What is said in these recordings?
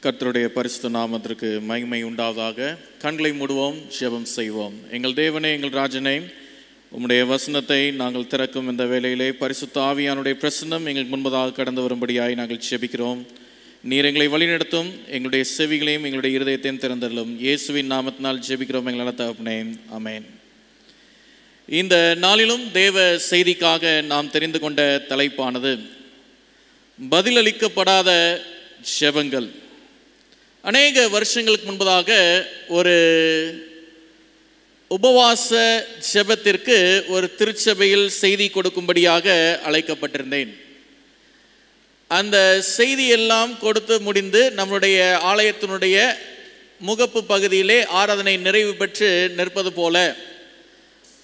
கர்த்தருடைய பரிசுத்த நாமத்திற்கு மகிமை உண்டாவதாக. கண்களை மூடுவோம், ஜெபம் செய்வோம். எங்கள் தேவனே, எங்கள் ராஜனே, உம்முடைய வசனத்தை நாங்கள் திறக்கும் இந்த வேளையிலே பரிசுத்த ஆவியானுடைய பிரசன்னம் எங்களுக்கு முன்பதாக கடந்து வரும்படியாய் நாங்கள் ஜெபிக்கிறோம். நீர் எங்களை வழிநடத்தும், எங்களுடைய செவிகளையும் எங்களுடைய இருதயத்தையும் திறந்தள்ளும். இயேசுவின் நாமத்தினால் ஜெபிக்கிறோம் எங்கள் நல்ல தகப்பனே, ஆமென். இந்த நாளிலும் தேவ செய்திக்காக நாம் தெரிந்து கொண்ட தலைப்பானது பதிலளிக்கப்படாத ஜெபங்கள். அநேக வருஷங்களுக்கு முன்பதாக ஒரு உபவாச ஜெபத்திற்கு ஒரு திருச்சபையில் செய்தி கொடுக்கும்படியாக அழைக்கப்பட்டிருந்தேன். அந்த செய்தியெல்லாம் கொடுத்து முடிந்து நம்முடைய ஆலயத்தினுடைய முகப்பு பகுதியிலே ஆராதனை நிறைவு பெற்று நிற்பது போல,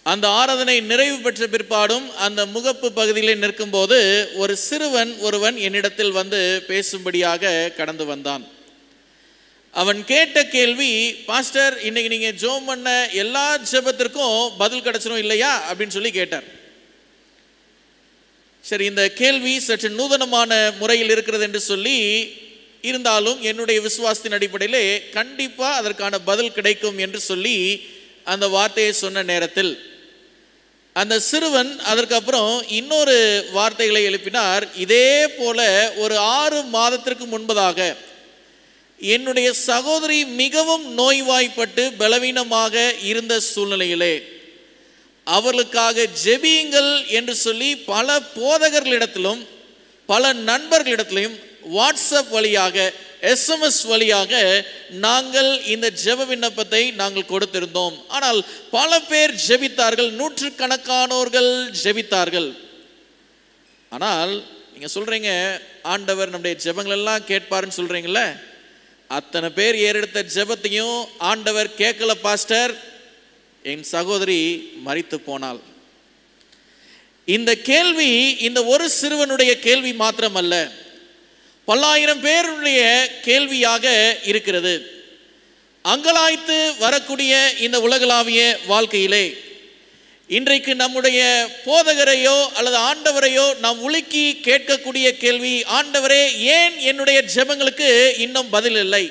அந்த ஆராதனை நிறைவு பெற்ற பிற்பாடும் அந்த முகப்பு பகுதியிலே நிற்கும்போது ஒரு சிறுவன் ஒருவன் என்னிடத்தில் வந்து பேசும்படியாக கடந்து வந்தான். அவன் கேட்ட கேள்வி, பாஸ்டர், இன்னைக்கு நீங்க ஜெபம் பண்ண எல்லா ஜெபத்திற்கும் பதில் கிடைச்சிரும் இல்லையா அப்படின்னு சொல்லி கேட்டார். சரி, இந்த கேள்வி சற்று நூதனமான முறையில் இருக்கிறது என்று சொல்லி இருந்தாலும் என்னுடைய விசுவாசத்தின் அடிப்படையிலே கண்டிப்பா அதற்கான பதில் கிடைக்கும் என்று சொல்லி அந்த வார்த்தையை சொன்ன நேரத்தில் அந்த சிறுவன் அதற்கப்புறம் இன்னொரு வார்த்தைகளை எழுப்பினார். இதே போல ஒரு 6 மாதத்திற்கு முன்பதாக என்னுடைய சகோதரி மிகவும் நோய்வாய்ப்பட்டு பலவீனமாக இருந்த சூழ்நிலையிலே அவர்களுக்காக ஜெபியுங்கள் என்று சொல்லி பல போதகர்களிடத்திலும் பல நண்பர்களிடத்திலும் வாட்ஸ்அப் வழியாக, SMS வழியாக நாங்கள் இந்த ஜெப விண்ணப்பத்தை நாங்கள் கொடுத்திருந்தோம். ஆனால் பல பேர் ஜெபித்தார்கள், நூற்றுக்கணக்கானோர்கள் ஜெபித்தார்கள். ஆனால் நீங்க சொல்றீங்க, ஆண்டவர் நம்முடைய ஜெபங்கள் எல்லாம் கேட்பாருன்னு சொல்றீங்கல்ல, அத்தனை பேர் ஏறெடுத்த ஜெபத்தையும் ஆண்டவர் கேட்கல பாஸ்டர். என் சகோதரி மரித்து போனாள். இந்த கேள்வி இந்த ஒரு சிறுவனுடைய கேள்வி மாத்திரமல்ல, பல்லாயிரம் பேருடைய கேள்வியாக இருக்கிறது. அங்கலாய்த்து வரக்கூடிய இந்த உலகளாவிய வாழ்க்கையிலே இன்றைக்கு நம்முடைய போதகரையோ அல்லது ஆண்டவரையோ நாம் உலுக்கி கேட்கக்கூடிய கேள்வி, ஆண்டவரே, ஏன் என்னுடைய ஜெபங்களுக்கு இன்னும் பதில் இல்லை?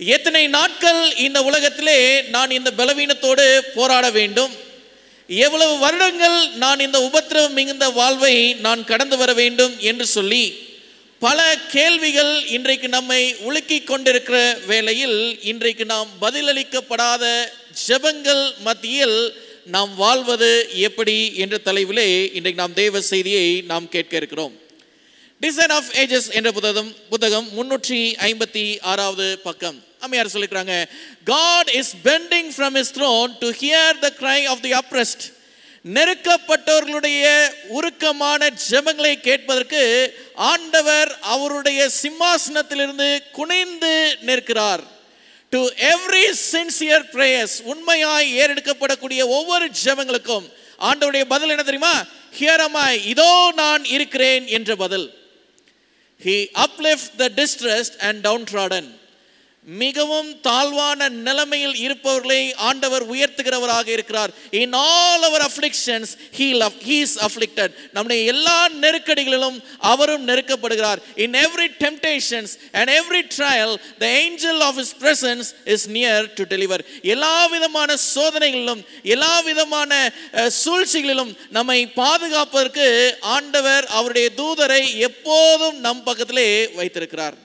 எத்தனை நாட்கள் இந்த உலகத்திலே நான் இந்த பலவீனத்தோடு போராட வேண்டும்? எவ்வளவு வருடங்கள் நான் இந்த உபத்திரவம் மிகுந்த வாழ்வை நான் கடந்து வர வேண்டும் என்று சொல்லி பல கேள்விகள் இன்றைக்கு நம்மை உலுக்கி கொண்டிருக்கிற வேளையில் இன்றைக்கு நாம் பதிலளிக்கப்படாத ஜெபங்கள் மத்தியில் நாம் வாழ்வது எப்படி என்ற தலைவிலே இன்றைக்கு நாம் தேவ செய்தியை நாம் கேட்க இருக்கிறோம். டிசைன் ஆஃப் ஏஜஸ் என்ற புத்தகம் 356வது பக்கம். அம்மையார் சொல்லிக்கிறாங்க, God is bending from his throne to hear the cry of the oppressed. நெருக்கப்பட்டவர்களுடைய உருக்கமான ஜெபங்களை கேட்பதற்கு ஆண்டவர் அவருடைய சிம்மாசனத்திலிருந்து குனிந்து நிற்கிறார். To every sincere prayers, உண்மையாய் ஏறெடுக்கப்படக்கூடிய ஒவ்வொரு ஜெபங்களுக்கும் ஆண்டவருடைய பதில் என்ன தெரியுமா? Here am I, இதோ நான் இருக்கிறேன் என்ற பதில். He uplifts the distressed and downtrodden. மிகவும் தாழ்வான நிலைமையில் இருப்பவர்களை ஆண்டவர் உயர்த்துகிறவராக இருக்கிறார். In all our afflictions he is afflicted. நம்முடைய எல்லா நெருக்கடிகளிலும் அவரும் நெருக்கப்படுகிறார். In every temptations and every trial the angel of his presence is near to deliver. எல்லா விதமான சோதனைகளிலும் எல்லா விதமான சூழ்ச்சிகளிலும் நம்மை பாதுகாப்பதற்கு ஆண்டவர் அவருடைய தூதரை எப்போதும் நம் பக்கத்திலே வைத்திருக்கிறார்.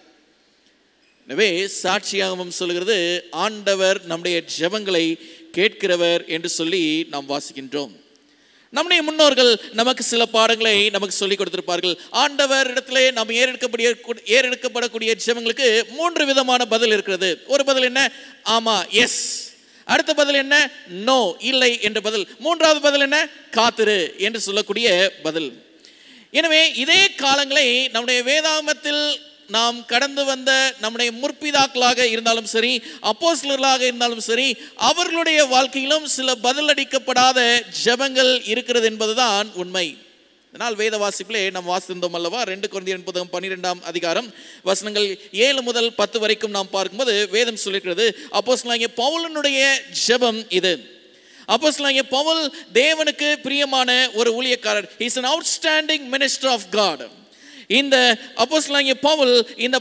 எனவே சாட்சியாகவும் சொல்கிறது, ஆண்டவர் நம்முடைய ஜெபங்களை கேட்கிறவர் என்று சொல்லி நாம் வாசிக்கின்றோம். நம்முடைய முன்னோர்கள் நமக்கு சில பாடங்களை நமக்கு சொல்லிக் கொடுத்திருப்பார்கள். ஆண்டவர் இடத்திலே நாம் ஏறெடுக்கப்படக்கூடிய ஜெபங்களுக்கு 3 விதமான பதில் இருக்கிறது. ஒரு பதில் என்ன? ஆமா, எஸ். அடுத்த பதில் என்ன? நோ, இல்லை என்ற பதில். 3வது பதில் என்ன? காத்திரு என்று சொல்லக்கூடிய பதில். எனவே இதே காலங்களை நம்முடைய வேதாகமத்தில் நாம் கடந்து வந்த நம்முடைய முற்பிதாக்களாக இருந்தாலும் சரி, அப்போஸ்தலர்களாக இருந்தாலும் சரி, அவர்களுடைய வாழ்க்கையிலும் சில பதிலளிக்கப்படாத ஜெபங்கள் இருக்கிறது என்பதுதான் உண்மை. இதனால் வேத வாசிப்பிலே நாம் வாசித்தோம் அல்லவா, 2 கொரிந்தியர் 12ஆம் அதிகாரம் வசனங்கள் 7 முதல் 10 வரைக்கும் நாம் பார்க்கும்போது வேதம் சொல்லியிருக்கிறது, அப்போஸ்தலனாகிய பவுலினுடைய ஜெபம் இது. அப்போஸ்தலனாகிய பவுல் தேவனுக்கு பிரியமான ஒரு ஊழியக்காரர். He is an outstanding minister of God. இந்த அப்போஸ்தலனாகிய பவுல் இந்த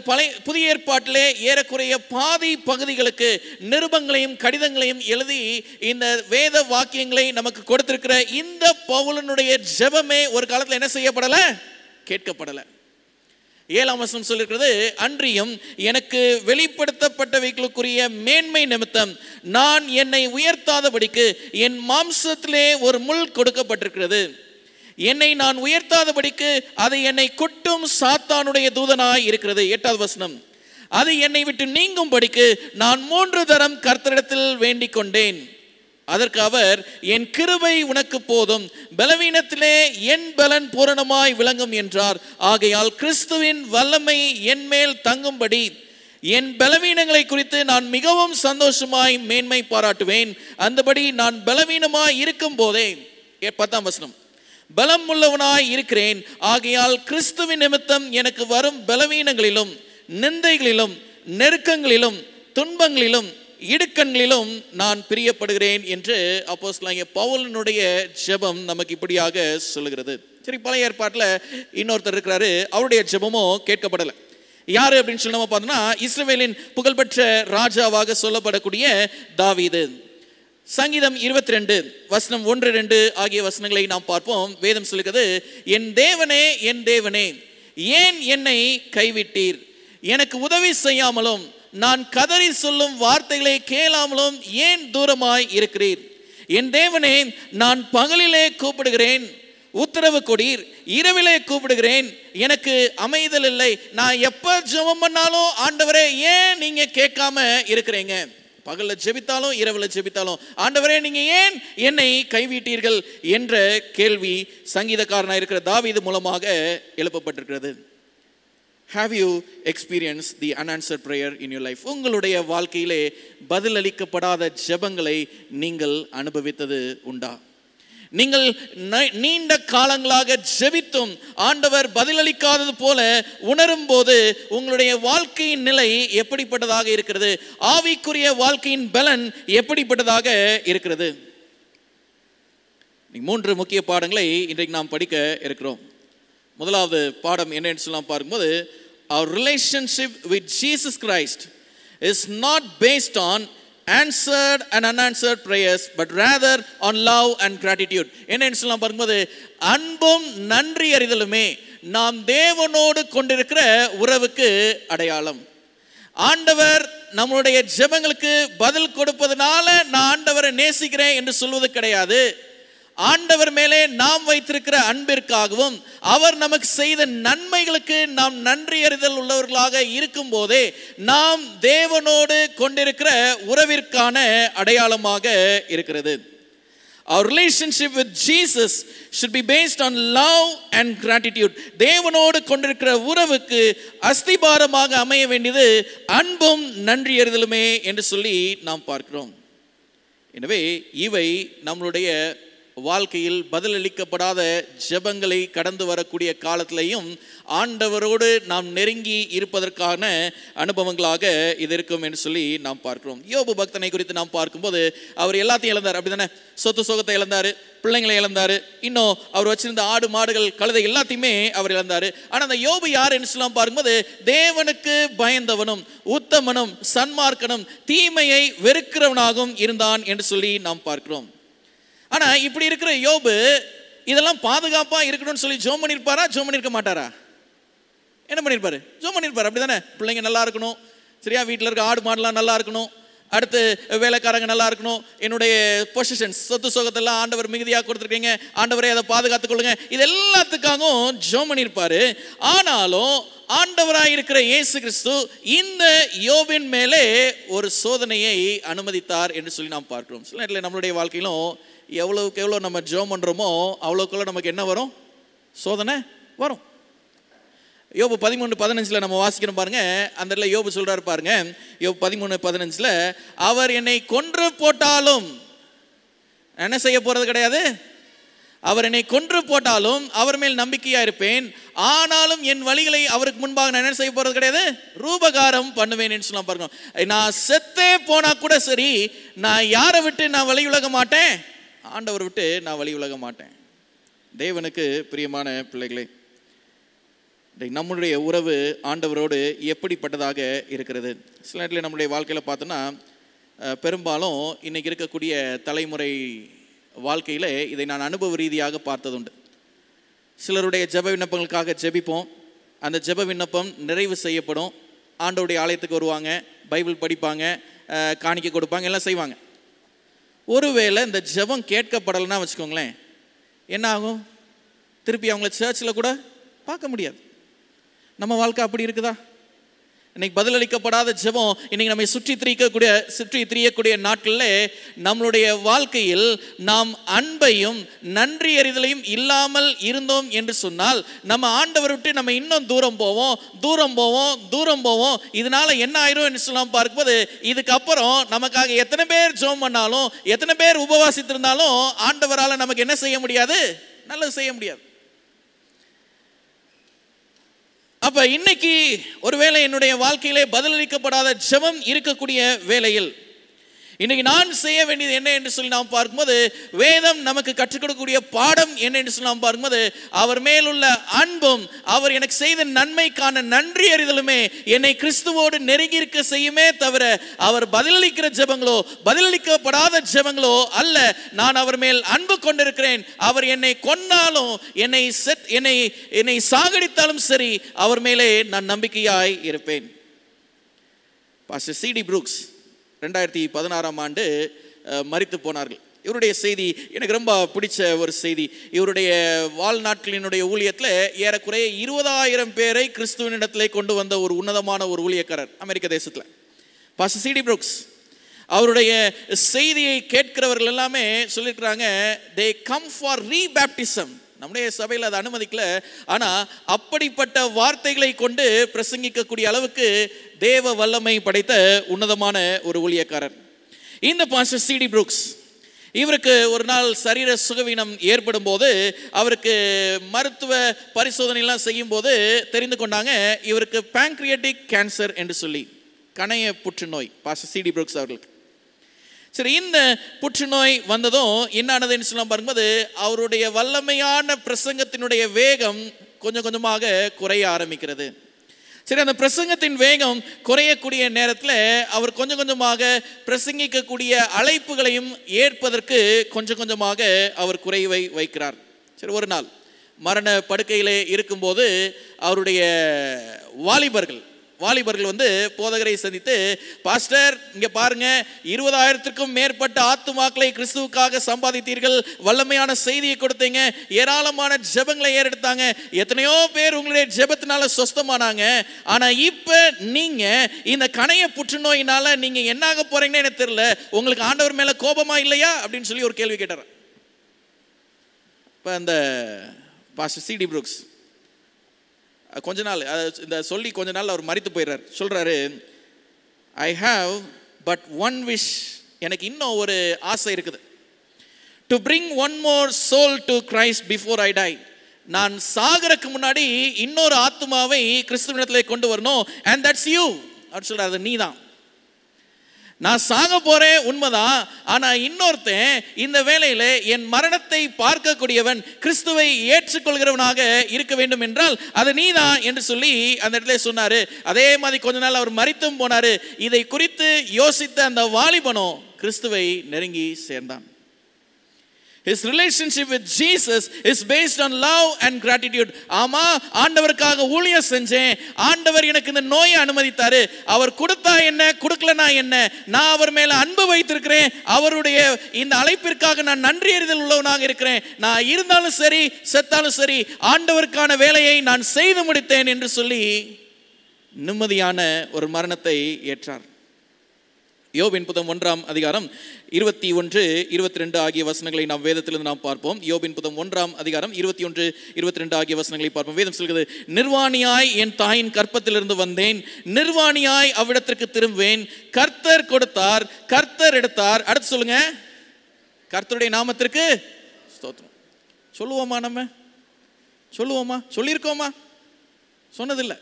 புதிய ஏற்பாட்டிலே ஏறக்குறைய பாதி பகுதிகளுக்கு நிருபங்களையும் கடிதங்களையும் எழுதி இந்த வேத வாக்கியங்களை நமக்கு கொடுத்திருக்கிற இந்த பவுலனுடைய ஜெபமே ஒரு காலத்தில் என்ன செய்யப்படல? கேட்கப்படல. 7ஆம் வசனம் சொல்லிருக்கிறது, அன்றியும் எனக்கு வெளிப்படுத்தப்பட்டவைகளுக்குரிய மேன்மை நிமித்தம் நான் என்னை உயர்த்தாதபடிக்கு என் மாம்சத்திலே ஒரு முள் கொடுக்கப்பட்டிருக்கிறது. என்னை நான் உயர்த்தாதபடிக்கு அது என்னை கொட்டும் சாத்தானுடைய தூதனாய் இருக்கிறது. 8வது வசனம், அது என்னை விட்டு நீங்கும்படிக்கு நான் 3 தரம் கர்த்தரிடத்தில் வேண்டிக் கொண்டேன். அதற்கு அவர், என் கிருபை உனக்கு போதும், பலவீனத்திலே என் பலன் பூரணமாய் விளங்கும் என்றார். ஆகையால் கிறிஸ்துவின் வல்லமை என் மேல் தங்கும்படி என் பலவீனங்களை குறித்து நான் மிகவும் சந்தோஷமாய் மேன்மை பாராட்டுவேன். அந்தபடி நான் பலவீனமாய் இருக்கும் போதே, 10ஆம் வசனம், பலம் உள்ளவனாய் இருக்கிறேன். ஆகையால் கிறிஸ்துவின் நிமித்தம் எனக்கு வரும் பலவீனங்களிலும் நிந்தைகளிலும் நெருக்கங்களிலும் துன்பங்களிலும் இடுக்கண்களிலும் நான் பிரியப்படுகிறேன் என்று அப்போஸ்தலனாகிய பவுலினுடைய ஜெபம் நமக்கு இப்படியாக சொல்லுகிறது. சரி, பழைய ஏற்பாட்டில் இன்னொருத்தர் இருக்கிறாரு, அவருடைய ஜெபமும் கேட்கப்படலை. யாரு அப்படின்னு சொல்லி நம்ம பார்த்தோம்னா, இஸ்ரவேலின் புகழ்பெற்ற ராஜாவாக சொல்லப்படக்கூடிய தாவீது. சங்கீதம் 22 வசனம் 1-2 ஆகிய வசனங்களை நாம் பார்ப்போம். வேதம் சொல்லுகிறது, என் தேவனே என் தேவனே ஏன் என்னை கைவிட்டீர்? எனக்கு உதவி செய்யாமலும் நான் கதறி சொல்லும் வார்த்தைகளை கேளாமலும் ஏன் தூரமாய் இருக்கிறீர்? என் தேவனே, நான் பகலிலே கூப்பிடுகிறேன், உத்தரவு கொடீர், இரவிலே கூப்பிடுகிறேன், எனக்கு அமைதல் இல்லை. நான் எப்ப ஜெபம் பண்ணாலும் ஆண்டவரே ஏன் நீங்க கேட்காம இருக்கிறீங்க? பகல்ல ஜெபித்தாலும் இரவுல ஜெபித்தாலும் ஆண்டவரே நீங்க ஏன் என்னை கைவிட்டீர்கள் என்ற கேள்வி சங்கீதக்காரனாக இருக்கிற தாவீது மூலமாக எழுப்பப்பட்டிருக்கிறது. Have you experienced the unanswered prayer in your life? உங்களுடைய வாழ்க்கையிலே பதிலளிக்கப்படாத ஜெபங்களை நீங்கள் அனுபவித்தது உண்டா? நீங்கள் நீண்ட காலங்களாக ஜெபித்தும் ஆண்டவர் பதிலளிக்காதது போல உணரும் போது உங்களுடைய வாழ்க்கையின் நிலை எப்படிப்பட்டதாக இருக்கிறது? ஆவிக்குரிய வாழ்க்கையின் பலன் எப்படிப்பட்டதாக இருக்கிறது? 3 முக்கிய பாடங்களை இன்றைக்கு நாம் படிக்க இருக்கிறோம். முதலாவது பாடம் என்னன்னு சொல்லலாம் பார்க்கும்போது, our relationship with Jesus Christ is not based on answered and unanswered prayers but rather on love and gratitude. என்னன்னு சொல்லலாம் பார்க்கும்போது, அன்பும் நன்றி அறிதலுமே நாம் தேவனோடு கொண்டிருக்கிற உறவுக்கு அடையாளம். ஆண்டவர் நம்மளுடைய ஜெபங்களுக்கு பதில் கொடுப்பதனால நான் ஆண்டவரை நேசிக்கிறேன் என்று சொல்வது கிடையாது. ஆண்டவர் மேலே நாம் வைத்திருக்கிற அன்பிற்காகவும் அவர் நமக்கு செய்த நன்மைகளுக்கு நாம் நன்றி அறிதல் உள்ளவர்களாக இருக்கும் போதே நாம் தேவனோடு கொண்டிருக்கிற உறவிற்கான அடையாளமாக இருக்கிறது. Our relationship with Jesus should be based on love and gratitude. தேவனோடு கொண்டிருக்கிற உறவுக்கு அஸ்திபாரமாக அமைய வேண்டியது அன்பும் நன்றி அறிதலுமே என்று சொல்லி நாம் பார்க்கிறோம். எனவே இவை நம்மளுடைய வாழ்க்கையில் பதிலளிக்கப்படாத ஜெபங்களை கடந்து வரக்கூடிய காலத்திலையும் ஆண்டவரோடு நாம் நெருங்கி இருப்பதற்கான அனுபவங்களாக இது இருக்கும் என்று சொல்லி நாம் பார்க்கிறோம். யோபு பக்தனை குறித்து நாம் பார்க்கும்போது அவர் எல்லாத்தையும் இழந்தார், அப்படிதானே? சொத்து சுகத்தை இழந்தாரு, பிள்ளைங்களை இழந்தாரு, இன்னும் அவர் வச்சிருந்த ஆடு மாடுகள் கழுதை எல்லாத்தையுமே அவர் இழந்தாரு. ஆனால் அந்த யோபு யார் என்று சொல்லலாம் பார்க்கும்போது, தேவனுக்கு பயந்தவனும் உத்தமனும் சன்மார்க்கனும் தீமையை வெறுக்கிறவனாகவும் இருந்தான் என்று சொல்லி நாம் பார்க்கிறோம். ஆனா இப்படி இருக்கிற யோபு இதெல்லாம் பாதுகாப்பா இருக்கணும்னு சொல்லி ஜெபம் பண்ணிருப்பாரா? ஜெபம் பண்ணிருக்க மாட்டாரா? என்ன பண்ணிருப்பாரு? ஜெபம் பண்ணிருப்பாரு, அப்படிதானே? பிள்ளைங்க நல்லா இருக்கணும், சரியா? வீட்டில் இருக்க ஆடு மாடுலாம் நல்லா இருக்கணும், அடுத்து வேலைக்காரங்க நல்லா இருக்கணும், என்னுடைய பொசிஷன்ஸ் சொத்து சுகத்தெல்லாம் ஆண்டவர் மிகுதியாக கொடுத்துருக்கீங்க, ஆண்டவரை அதை பாதுகாத்துக் கொள்ளுங்க, இது எல்லாத்துக்காகவும் ஜெபம் பண்ணியிருப்பாரு. ஆனாலும் ஆண்டவராக இருக்கிற இயேசு கிறிஸ்து இந்த யோபின் மேலே ஒரு சோதனையை அனுமதித்தார் என்று சொல்லி நாம் பார்க்கிறோம். சில நேரத்தில் நம்மளுடைய வாழ்க்கையிலும் எவ்வளவுக்கு எவ்வளோ நம்ம ஜெபம் பண்ணுறோமோ அவ்வளோக்குள்ள நமக்கு என்ன வரும்? சோதனை வரும். யோபு 13:15 நம்ம வாசிக்கணும் பாருங்க. அந்த இடத்துல யோபு சொல்றாரு பாருங்க, யோபு 13:15, அவர் என்னை கொன்று போட்டாலும் என்ன செய்ய போறது கிடையாது, அவர் என்னை கொன்று போட்டாலும் அவர் மேல் நம்பிக்கையா இருப்பேன், ஆனாலும் என் வழிகளை அவருக்கு முன்பாக நான் என்ன செய்ய போறது கிடையாது, ரூபகாரம் பண்ணுவேன் சொல்லலாம் பாருங்க. நான் செத்தே போனா கூட சரி, நான் யாரை விட்டு நான் வழி உலக மாட்டேன்? ஆண்டவர் விட்டு நான் வழி உலக மாட்டேன். தேவனுக்கு பிரியமான பிள்ளைகளே, நம்முடைய உறவு ஆண்டவரோடு எப்படிப்பட்டதாக இருக்கிறது? சில நேரத்தில் நம்முடைய வாழ்க்கையில் பார்த்தோன்னா பெரும்பாலும் இன்றைக்கி இருக்கக்கூடிய தலைமுறை வாழ்க்கையில் இதை நான் அனுபவ ரீதியாக பார்த்ததுண்டு. சிலருடைய ஜெப விண்ணப்பங்களுக்காக ஜெபிப்போம், அந்த ஜெப விண்ணப்பம் நிறைவு செய்யப்படும், ஆண்டவருடைய ஆலயத்துக்கு வருவாங்க, பைபிள் படிப்பாங்க, காணிக்கை கொடுப்பாங்க, எல்லாம் செய்வாங்க. ஒருவேளை இந்த ஜெபம் கேட்கப்படலைன்னா வச்சுக்கோங்களேன், என்ன ஆகும்? திருப்பி அவங்கள சர்ச்சில் கூட பார்க்க முடியாது. நம்ம வாழ்க்கை அப்படி இருக்குதா? இன்னைக்கு பதிலளிக்கப்படாத ஜெபம் இன்னைக்கு நம்மை சுற்றி திரியக்கூடிய நாட்களில் நம்மளுடைய வாழ்க்கையில் நாம் அன்பையும் நன்றி அறிதலையும் இல்லாமல் இருந்தோம் என்று சொன்னால் நம்ம ஆண்டவரை விட்டு நம்ம இன்னும் தூரம் போவோம். இதனால என்ன ஆயிரும் என்று சொல்லாம பார்க்கும்போது, இதுக்கப்புறம் நமக்காக எத்தனை பேர் ஜெபம் பண்ணாலும், எத்தனை பேர் உபவாசித்திருந்தாலும் ஆண்டவரால் நமக்கு என்ன செய்ய முடியாது? நல்லது செய்ய முடியாது. அப்ப இன்னைக்கு ஒருவேளை என்னுடைய வாழ்க்கையிலே பதிலளிக்கப்படாத ஜெபம் இருக்கக்கூடிய வேளையில் இன்னைக்கு நான் செய்ய வேண்டியது என்ன என்று சொல்லி நாம் பார்க்கும்போது, வேதம் நமக்கு கற்றுக் கொடுக்கக்கூடிய பாடம் என்ன என்று சொல்லி நாம் பார்க்கும்போது, அவர் மேலுள்ள அன்பும் அவர் எனக்கு செய்த நன்மைக்கான நன்றி அறிதலுமே என்னை கிறிஸ்துவோடு நெருங்கி இருக்க செய்யுமே தவிர, அவர் பதிலளிக்கிற ஜெபங்களோ பதிலளிக்கப்படாத ஜெபங்களோ அல்ல. நான் அவர் மேல் அன்பு கொண்டிருக்கிறேன், அவர் என்னை கொன்னாலும் என்னை சாகடித்தாலும் சரி, அவர் மேலே நான் நம்பிக்கையாய் இருப்பேன். Pastor C.D. புரூக்ஸ் 2016ஆம் ஆண்டு மரித்து போனார்கள். இவருடைய செய்தி எனக்கு ரொம்ப பிடிச்ச ஒரு செய்தி. இவருடைய வாழ்நாட்களினுடைய ஊழியத்தில் ஏறக்குறைய 20,000 பேரை கிறிஸ்துவனிடத்திலே கொண்டு வந்த ஒரு உன்னதமான ஒரு ஊழியக்காரர் அமெரிக்க தேசத்தில் பாஸ்டர் C.D. புரூக்ஸ். அவருடைய செய்தியை கேட்கிறவர்கள் எல்லாமே சொல்லியிருக்கிறாங்க, they come for rebaptism. நம்முடைய சபையில் அதை அனுமதிக்கல, ஆனால் அப்படிப்பட்ட வார்த்தைகளை கொண்டு பிரசங்கிக்கக்கூடிய அளவுக்கு தேவ வல்லமை படைத்த உன்னதமான ஒரு ஊழியக்காரர் இந்த பாஸ்டர் C.D. புரூக்ஸ். இவருக்கு ஒரு நாள் சரீர சுகவீனம் ஏற்படும் போது, அவருக்கு மருத்துவ பரிசோதனைலாம் செய்யும் போது தெரிந்து கொண்டாங்க இவருக்கு பேங்க்ரியாட்டிக் கேன்சர் என்று சொல்லி, கணைய புற்றுநோய் பாஸ்டர் C.D. புரூக்ஸ் அவர்களுக்கு. சரி, இந்த புற்றுநோய் வந்ததும் என்னானதுன்னு சொல்ல பார்க்கும்போது, அவருடைய வல்லமையான பிரசங்கத்தினுடைய வேகம் கொஞ்சம் கொஞ்சமாக குறைய ஆரம்பிக்கிறது. சரி, அந்த பிரசங்கத்தின் வேகம் குறையக்கூடிய நேரத்தில் அவர் கொஞ்சம் கொஞ்சமாக பிரசங்கிக்கக்கூடிய அழைப்புகளையும் ஏற்பதற்கு கொஞ்சம் கொஞ்சமாக அவர் குறைவை வைக்கிறார். சரி, ஒரு நாள் மரண படுக்கையிலே இருக்கும்போது அவருடைய வாலிபர்கள் வந்து போதகரை சந்தித்து, பாஸ்டர் இங்க பாருங்க, 20,000க்கும் மேற்பட்ட ஆத்துமாக்களை கிறிஸ்துவுக்காக சம்பாதித்தீர்கள், வல்லமையான செய்தியை கொடுத்தீங்க, ஏராளமான ஜெபங்களை ஏறெடுத்தாங்க, எத்தனையோ பேர் உங்களுடைய ஜெபத்தினால சொஸ்தமானாங்க. ஆனா இப்ப நீங்க இந்த கணைய புற்றுநோயினால நீங்க என்னாக போறீங்கன்னு எனக்கு தெரியல, உங்களுக்கு ஆண்டவர் மேல கோபமா இல்லையா அப்படின்னு சொல்லி ஒரு கேள்வி கேட்டார். இப்ப அந்த பாஸ்டர் C.D. புரூக்ஸ் கொஞ்ச நாள் இந்த சொல்லி கொஞ்ச நாள் அவர் மரித்து போயிடுறார். சொல்றாரு, I have but one wish, எனக்கு இன்னும் ஒரு ஆசை இருக்குது, to bring one more soul to Christ before I die. நான் சாகறதுக்கு முன்னாடி இன்னொரு ஆத்மாவை கிறிஸ்துவிடத்திலே கொண்டு வரணும். அண்ட் தட்ஸ் யூ அப்படின்னு சொல்றாரு, நீ தான். நான் சாக போறேன் உண்மைதான், ஆனா இன்னொருத்தன் இந்த வேளையில என் மரணத்தை பார்க்கக்கூடியவன், கிறிஸ்துவை ஏற்றுக்கொள்கிறவனாக இருக்க வேண்டும் என்றால் அது நீதான் என்று சொல்லி அந்த இடத்துல சொன்னாரு. அதே மாதிரி கொஞ்ச நாள் அவர் மரித்தும் போனாரு. இதை குறித்து யோசித்த அந்த வாலிபனோ கிறிஸ்துவை நெருங்கி சேர்ந்தான். His relationship with Jesus is based on love and gratitude. ஆமா, ஆண்டவருக்காக ஊழியம் செஞ்சேன், ஆண்டவர் எனக்கு இந்த நோயை அனுமதித்தாரு, அவர் கொடுத்தா என்ன கொடுக்கலனா என்ன, நான் அவர் மேல அன்பு வைத்திருக்கிறேன், அவருடைய இந்த அழைப்பிற்காக நான் நன்றி அறிதல் உள்ளவனாக இருக்கிறேன், நான் இருந்தாலும் சரி செத்தாலும் சரி ஆண்டவருக்கான வேலையை நான் செய்து முடித்தேன் என்று சொல்லி நிம்மதியான ஒரு மரணத்தை ஏற்றார். யோபின் புத்தகம் 1ஆம் அதிகாரம் 21, 22 ஆகிய வசனங்களை நாம் வேதத்திலிருந்து நாம் பார்ப்போம். யோபின் புத்தகம் 1ஆம் அதிகாரம் 21, 22 ஆகிய வசனங்களை பார்ப்போம். வேதம் சொல்கிறது, நிர்வாணியாய் என் தாயின் கற்பத்திலிருந்து வந்தேன், நிர்வாணியாய் அவ்விடத்திற்கு திரும்புவேன், கர்த்தர் கொடுத்தார் கர்த்தர் எடுத்தார். அடுத்து சொல்லுங்க, கர்த்தருடைய நாமத்திற்கு ஸ்தோத்திரம். சொல்லுவோமா? நம்ம சொல்லுவோமா? சொல்லியிருக்கோமா? சொன்னதில்லை.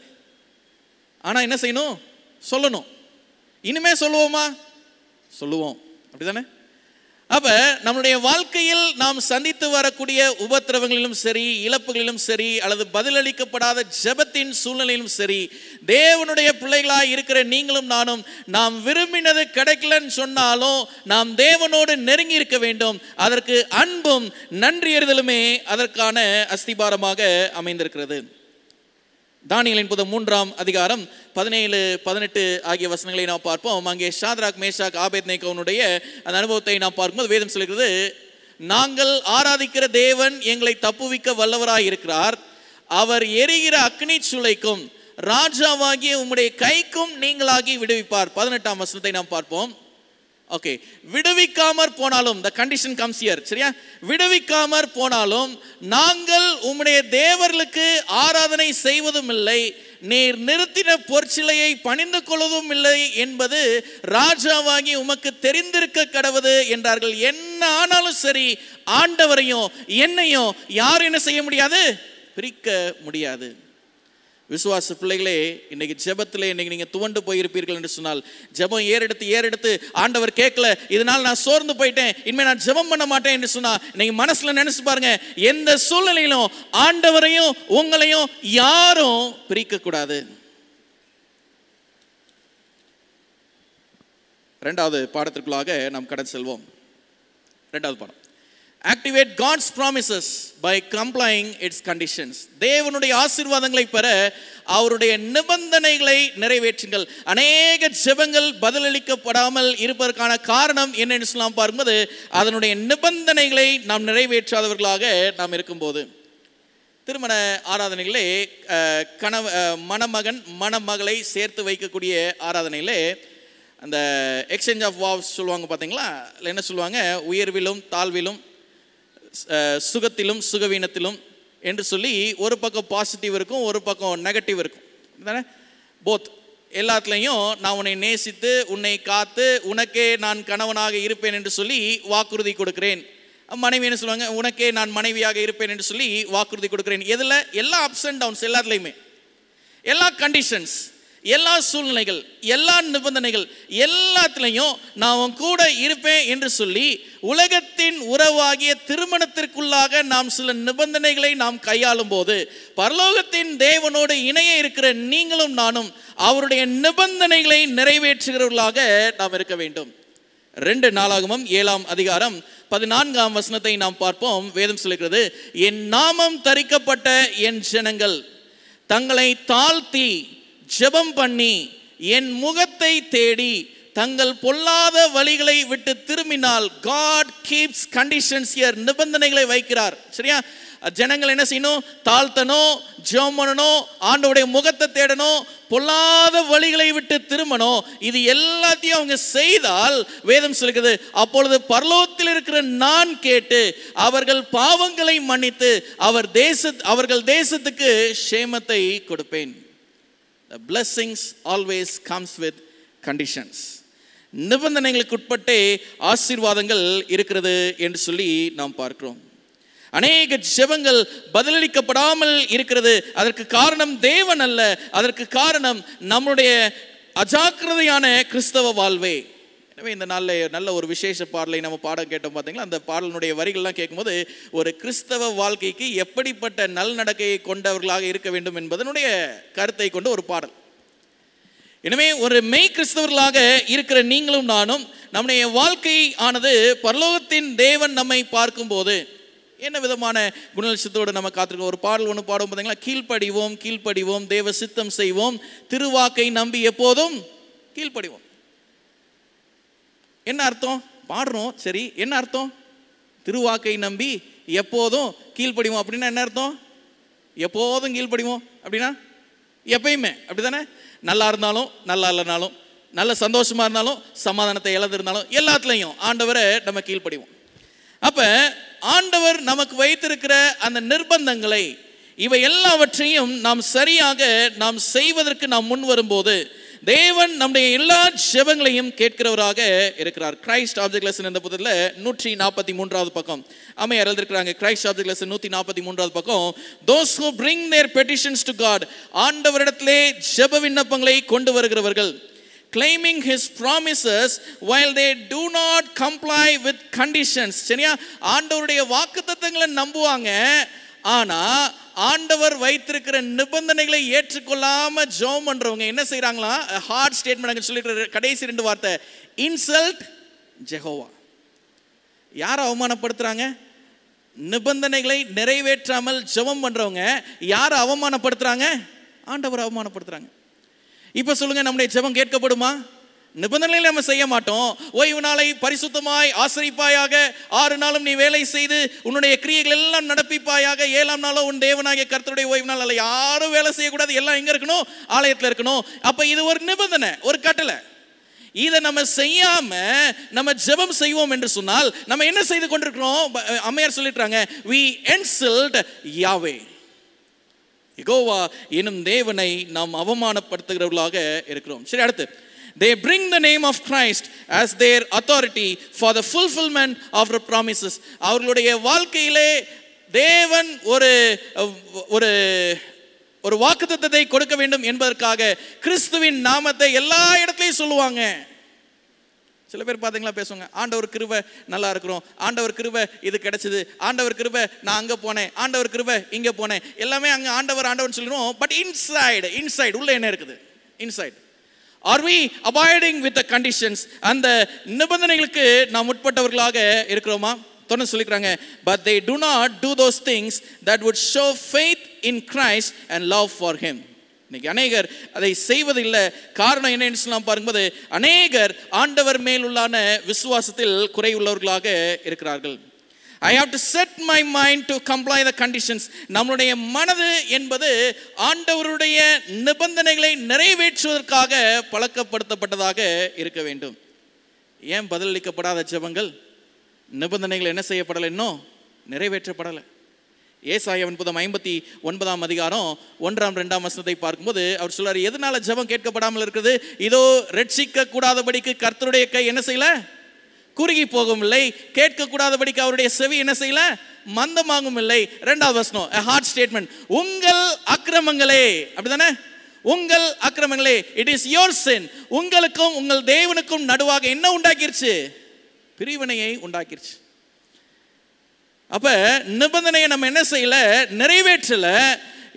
ஆனா என்ன செய்யணும்? சொல்லணும். இனிமே சொல்லுவோமா? சொல்லுவோம், அப்படிதானே? அப்ப நம்முடைய வாழ்க்கையில் நாம் சந்தித்து வரக்கூடிய உபத்திரவங்களிலும் சரி, இழப்புகளிலும் சரி, அல்லது பதிலளிக்கப்படாத ஜெபத்தின் சூழ்நிலையிலும் சரி, தேவனுடைய பிள்ளைகளாய் இருக்கிற நீங்களும் நானும் நாம் விரும்பினது கிடைக்கலன்னு சொன்னாலும் நாம் தேவனோடு நெருங்கி இருக்க வேண்டும். அதற்கு அன்பும் நன்றியறிதலுமே அதற்கான அஸ்திபாரமாக அமைந்திருக்கிறது. தானியேலின் புத்தகம் 3ஆம் அதிகாரம் 17, 18 ஆகிய வசனங்களை நாம் பார்ப்போம். அங்கே ஷாத்ராக், மேஷாக், ஆபேத்நேகோவுடைய அந்த அனுபவத்தை நாம் பார்க்கும்போது வேதம் சொல்கிறது, நாங்கள் ஆராதிக்கிற தேவன் எங்களை தப்புவிக்க வல்லவராய் இருக்கிறார். அவர் எரிகிற அக்னி சூளைக்கும் ராஜாவாகிய உம்முடைய கைக்கும் நீங்களாகி விடுவிப்பார். 18ஆம் வசனத்தை நாம் பார்ப்போம். ஓகே, விடுவிக்காமற் போனாலும், the condition comes here, சரியா? விடுவிக்காமற் போனாலும் நாங்கள் உம்முடைய தேவர்களுக்கு ஆராதனை செய்வதும் இல்லை, நீர் நிறுத்தின பொற்சிலையை பணிந்து கொள்வதும் இல்லை என்பது ராஜாவாகி உமக்கு தெரிந்திருக்க கடவுது என்றார்கள். என்ன ஆனாலும் சரி, ஆண்டவரையும் என்னையும் யாரும் என்ன செய்ய முடியாது, பிரிக்க முடியாது. விசுவாச பிள்ளைகளே, இன்னைக்கு ஜெபத்தில் இன்னைக்கு நீங்கள் துவண்டு போயிருப்பீர்கள் என்று சொன்னால், ஜெபம் ஏறெடுத்து ஆண்டவர் கேட்கல, இதனால் நான் சோர்ந்து போயிட்டேன், இனிமேல் நான் ஜெபம் பண்ண மாட்டேன் என்று சொன்னா, இன்னைக்கு மனசுல நினைச்சு பாருங்க, எந்த சூழ்நிலையிலும் ஆண்டவரையும் உங்களையும் யாரும் பிரிக்க கூடாது. இரண்டாவது பாடத்திற்குள்ளாக நாம் கடந்து செல்வோம். இரண்டாவது பாடம், activate God's promises by complying its conditions. தேவனுடைய ஆசீர்வாதங்களை பெற அவருடைய நிபந்தனைகளை நிறைவேற்றுங்கள். அநேக ஜெபங்கள் பதிலளிக்கப்படாமல் இருப்பதற்கான காரணம் என்னன்னு சொல்லலாம் பார்க்கும்போது, அதனுடைய நிபந்தனைகளை நாம் நிறைவேற்றாதவர்களாக நாம் இருக்கும்போது. திருமண ஆராதனைகளே மணமகன் மணமகளை சேர்த்து வைக்கக்கூடிய ஆராதனையிலே அந்த எக்ஸ்சேஞ்ச் ஆஃப் வாவ்ஸ் சொல்லுவாங்க பார்த்தீங்களா? என்ன சொல்லுவாங்க, உயர்விலும் தாழ்விலும் சுகத்திலும் சுகவீனத்திலும் என்று சொல்லி ஒரு பக்கம் பாசிட்டிவ் இருக்கும், ஒரு பக்கம் நெகட்டிவ் இருக்கும் தானே. போத் எல்லாத்துலேயும் நான் உன்னை நேசித்து உன்னை காத்து உனக்கே நான் கணவனாக இருப்பேன் என்று சொல்லி வாக்குறுதி கொடுக்கிறேன். மனைவி என்ன சொல்லுவாங்க, உனக்கே நான் மனைவியாக இருப்பேன் என்று சொல்லி வாக்குறுதி கொடுக்கிறேன். எதில்? எல்லா அப்ஸ் அண்ட் டவுன்ஸ், எல்லாத்துலேயுமே எல்லா கண்டிஷன்ஸ், எல்லா சூழ்நிலைகள், எல்லா நிபந்தனைகள் எல்லாத்துலேயும் நான் உன் கூட இருப்பேன் என்று சொல்லி உலகத்தின் உறவாகிய திருமணத்திற்குள்ளாக நாம் சில நிபந்தனைகளை நாம் கையாளும் போது, பரலோகத்தின் தேவனோடு இணைய இருக்கிற நீங்களும் நானும் அவருடைய நிபந்தனைகளை நிறைவேற்றுகிறவர்களாக நாம் இருக்க வேண்டும். 2 நாளாகமம் 7ஆம் அதிகாரம் 14ஆம் வசனத்தை நாம் பார்ப்போம். வேதம் சொல்லுகிறது, என் நாமம் தரிக்கப்பட்ட என் ஜனங்கள் தங்களை தாழ்த்தி ஜெபம் பண்ணி என் முகத்தை தேடி தங்கள் பொல்லாத வழிகளை விட்டு திரும்பினால், God keeps conditions here, நிபந்தனைகளை வைக்கிறார். சரியா? ஜனங்கள் என்ன செய்யணும்? தாழ்த்தணும், ஜெபம் பண்ணணும், ஆண்டவருடைய முகத்தை தேடணும், பொல்லாத வழிகளை விட்டு திரும்பணும். இது எல்லாத்தையும் அவங்க செய்தால் வேதம் சொல்கிறது, அப்பொழுது பரலோகத்தில் இருக்கிற நான் கேட்டு அவர்கள் பாவங்களை மன்னித்து அவர்கள் தேசத்துக்கு சேமத்தை கொடுப்பேன். The blessings always comes with conditions. நிபந்தனைகளுக்கு உட்பட்டே ஆசீர்வாதங்கள் இருக்கிறது என்று சொல்லி நாம் பார்க்கிறோம். அநேக ஜெபங்கள் பதிலளிக்கப்படாமல் இருக்கிறது. அதற்கு காரணம் தேவன் அல்ல, அதற்கு காரணம் நம்முடைய அஜாக்கிரதையான கிறிஸ்தவ வாழ்வே. எனவே இந்த நாளில் நல்ல ஒரு விசேஷ பாடலை நம்ம பாடம் கேட்டோம் பார்த்தீங்களா? அந்த பாடலுடைய வரிகள்லாம் கேட்கும்போது ஒரு கிறிஸ்தவ வாழ்க்கைக்கு எப்படிப்பட்ட நல்நடக்கையை கொண்டவர்களாக இருக்க வேண்டும் என்பதனுடைய கருத்தை கொண்ட ஒரு பாடல். எனவே ஒரு மெய் கிறிஸ்தவர்களாக இருக்கிற நீங்களும் நானும் நம்முடைய வாழ்க்கை ஆனது பரலோகத்தின் தேவன் நம்மை பார்க்கும்போது என்ன விதமான குணலட்சத்தோடு நம்ம காத்திருக்கோம். ஒரு பாடல் ஒன்று பாடுவோம் பார்த்தீங்களா? கீழ்ப்படிவோம் கீழ்ப்படிவோம் தேவ சித்தம் செய்வோம், திருவாக்கை நம்பி எப்போதும் கீழ்ப்படிவோம். என்ன அர்த்தம்? பாடுறோம், சரி, என்ன அர்த்தம்? திருவாக்கை நம்பி எப்போதும் கீழ்ப்படிவோம் அப்படின்னா என்ன அர்த்தம்? எப்போதும் கீழ்ப்படிவோம் அப்படின்னா எப்பயுமே அப்படிதானே? நல்லா இருந்தாலும் நல்லா இல்லைனாலும், நல்ல சந்தோஷமா இருந்தாலும் சமாதானத்தை இழந்திருந்தாலும் எல்லாத்துலேயும் ஆண்டவரை நம்ம கீழ்ப்படிவோம். அப்ப ஆண்டவர் நமக்கு வைத்திருக்கிற அந்த நிர்பந்தங்களை இவை எல்லாவற்றையும் நாம் சரியாக நாம் செய்வதற்கு நாம் முன் வரும்போது தேவன் நம்முடைய எல்லா ஜெபங்களையும் கேட்கிறவராக இருக்கிறார். கிரைஸ்ட் ஆப்ஜெக்ட் லெசன் என்ற புத்தகத்தில் 143வது பக்கம் அம்மையார் எழுதிருக்கிறாங்க. கிரைஸ்ட் ஆப்ஜெக்ட் லெசன் 143வது பக்கம், those who bring their petitions to God, ஆண்டவரிடத்திலே ஜெப விண்ணப்பங்களை கொண்டு வருகிறவர்கள் claiming his promises while they do not comply with conditions. சரியா? ஆண்டவருடைய வாக்குத்தத்தங்களை நம்புவாங்க, ஆனா ஆண்டவர் வைத்திருக்கிற நிபந்தனைகளை ஏற்றுக்கொள்ளாம ஜெபம் பண்றவங்க என்ன செய்றாங்களா? ஹார்ட் ஸ்டேட்மெண்ட் சொல்லிருக்கிற கடைசி 2 வார்த்தை, இன்சல்ட் ஜெகோவா. யாரை அவமானப்படுத்துறாங்க? நிபந்தனைகளை நிறைவேற்றாமல் ஜெபம் பண்றவங்க யாரை அவமானப்படுத்துறாங்க? ஆண்டவர் அவமானப்படுத்துறாங்க. இப்ப சொல்லுங்க, நம்முடைய ஜெபம் கேட்கப்படுமா? நிபந்தனைகளை நம்ம செய்ய மாட்டோம். ஓய்வு நாளை பரிசுத்தமாய் ஆசரிப்பாயாக, 6 நாளும் நீ வேலை செய்து உன்னுடைய கிரியைகள் எல்லாம் நடப்பிப்பாயாக, 7ஆம் நாளோ உன் தேவனாகிய கர்த்தருடைய ஓய்வு நாள் அல்ல. யாரும் வேலை செய்யக்கூடாது, எல்லாம் எங்க இருக்கணும்? ஆலயத்தில் இருக்கணும். அப்ப இது ஒரு நிபந்தனை, ஒரு கட்டளை. இதை நம்ம செய்யாம நம்ம ஜெபம் செய்வோம் என்று சொன்னால் நம்ம என்ன செய்து கொண்டிருக்கிறோம்? அம்மையார் சொல்லிட்டாங்க, we insult Yahweh. யெகோவா எனும் தேவனை நாம் அவமானப்படுத்துகிறவர்களாக இருக்கிறோம். சரி, அடுத்து, they bring the name of Christ as their authority for the fulfillment of the promises. அவர்களுடைய வாழ்க்கையிலே தேவன் ஒரு ஒரு வாக்குத்தத்தத்தை கொடுக்க வேண்டும் என்பதற்காக கிறிஸ்துவின் நாமத்தை எல்லா இடத்துலையும் சொல்லுவாங்க. சில பேர் பார்த்தீங்களா பேசுவாங்க, ஆண்டவர் கிருபை நல்லா இருக்கிறோம், ஆண்டவர் கிருபை இது கிடைச்சது, ஆண்டவர் கிருபை நான் அங்கே போனேன், ஆண்டவர் கிருபை இங்கே போனேன், எல்லாமே அங்கே ஆண்டவர் சொல்லிடுவோம். பட் இன்சைடு உள்ள என்ன இருக்குது? Inside are we abiding with the conditions? அந்த நிபந்தனைகளுக்கு நாம் உட்பட்டவர்களாக இருக்கிறோமா? தொடர்ந்து சொல்லிக்கிறாங்க, but they do not do those things that would show faith in Christ and love for him. இன்னைக்கு அநேகர் அதை செய்வதில்லை. காரணம் என்னன்னு சொல்லலாம் பாரும்போது, அநேகர் ஆண்டவர் மேலுள்ளான விசுவாசத்தில் குறைவுள்ளவர்களாக இருக்கிறார்கள். I have to set my mind to comply the conditions. நம்மளுடைய மனது என்பது ஆண்டவருடைய நிபந்தனைகளை நிறைவேற்றுவதற்காக பழக்கப்படுத்தப்பட்டதாக இருக்க வேண்டும். ஏன் பதிலளிக்கப்படாத ஜெபங்கள்? நிபந்தனைகள் என்ன செய்யப்படலை? இன்னும் நிறைவேற்றப்படலை. ஏசாயா 59ஆம் அதிகாரம் 1-2 வசனத்தை பார்க்கும்போது அவர் சொல்றாரு, எதனால ஜெபம் கேட்கப்படாமல் இருக்குது? இதோ ரட்சிக்க கூடாதபடிக்கு கர்த்தருடைய கை என்ன செய்யல? குறுகி போகும் இல்லை. கேட்க கூடாதபடிக்கு அவருடைய செவி என்ன செய்யல? மந்தமாகும் இல்லை. 2வது வசனம், ஹார்ட் ஸ்டேட்மெண்ட், உங்கள் அக்கிரமங்களே, அப்படிதானே? உங்கள் அக்கிரமங்களே, இட் இஸ் யோர் சின். உங்களுக்கும் உங்கள் தேவனுக்கும் நடுவாக என்ன உண்டாக்கிருச்சு? பிரிவினையை உண்டாக்கிருச்சு. அப்ப நிபந்தனையை நம்ம என்ன செய்யல? நிறைவேற்றல.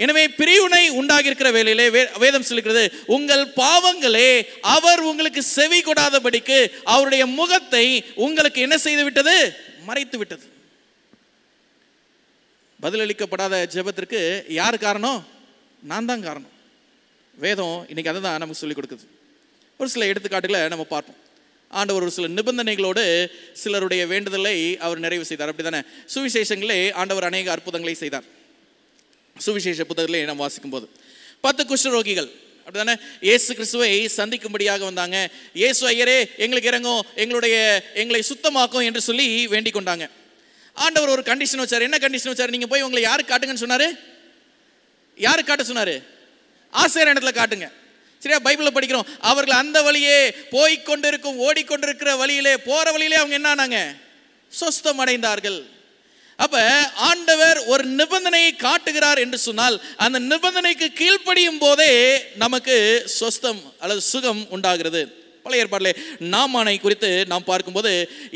எனவே பிரிவினை உண்டாகியிருக்கிற வேளையிலே வேதம் சொல்லுகிறது, உங்கள் பாவங்களே அவர் உங்களுக்கு செவி கொடாதபடிக்கு அவருடைய முகத்தை உங்களுக்கு என்ன செய்து விட்டது? மறைத்து விட்டது. பதிலளிக்கப்படாத ஜெபத்திற்கு யார் காரணம்? நான் தான் காரணம். வேதம் இன்னைக்கு அதை தான் நமக்கு சொல்லிக் கொடுக்குது. ஒரு சில எடுத்துக்காட்டுகளை நம்ம பார்ப்போம். ஆண்டவர் ஒரு சில நிபந்தனைகளோடு சிலருடைய வேண்டுதலை அவர் நிறைவு செய்தார், அப்படித்தானே? சுவிசேஷங்களே ஆண்டவர் அநேக அற்புதங்களை செய்தார். சுவிசேஷ புத்தகத்திலே நாம் வாசிக்கும் போது 10 குஷ்டரோகிகள், அப்படித்தானே, இயேசு கிறிஸ்துவை சந்திக்கும்படியாக வந்தாங்க. இயேசு ஐயரே எங்களுக்கு இறங்கும், எங்களை சுத்தமாக்கும் என்று சொல்லி வேண்டிக் கொண்டாங்க. ஆண்டவர் ஒரு கண்டிஷன் வச்சார். என்ன கண்டிஷன் வச்சார்? நீங்க போய் உங்களை யாருக்கு காட்டுங்கன்னு சொன்னாரு? யாருக்கு காட்ட சொன்னாரு? ஆசிரியர் இடத்துல காட்டுங்க. சரியா? பைபிளில் படிக்கிறோம், அவர்கள் அந்த வழியே போய்கொண்டிருக்கும், ஓடிக்கொண்டிருக்கிற வழியிலே, போற வழியிலே அவங்க என்ன ஆனாங்க? சொஸ்தம் அடைந்தார்கள். அப்ப ஆண்டவர் ஒரு நிபந்தனையை காட்டுகிறார் என்று சொன்னால் அந்த நிபந்தனைக்கு கீழ்ப்படியும் போதே நமக்கு சொஸ்தம் அல்லது சுகம் உண்டாகிறது. பழைய ஏற்பாட்டிலே நாமானை குறித்து நாம் பார்க்கும்போது,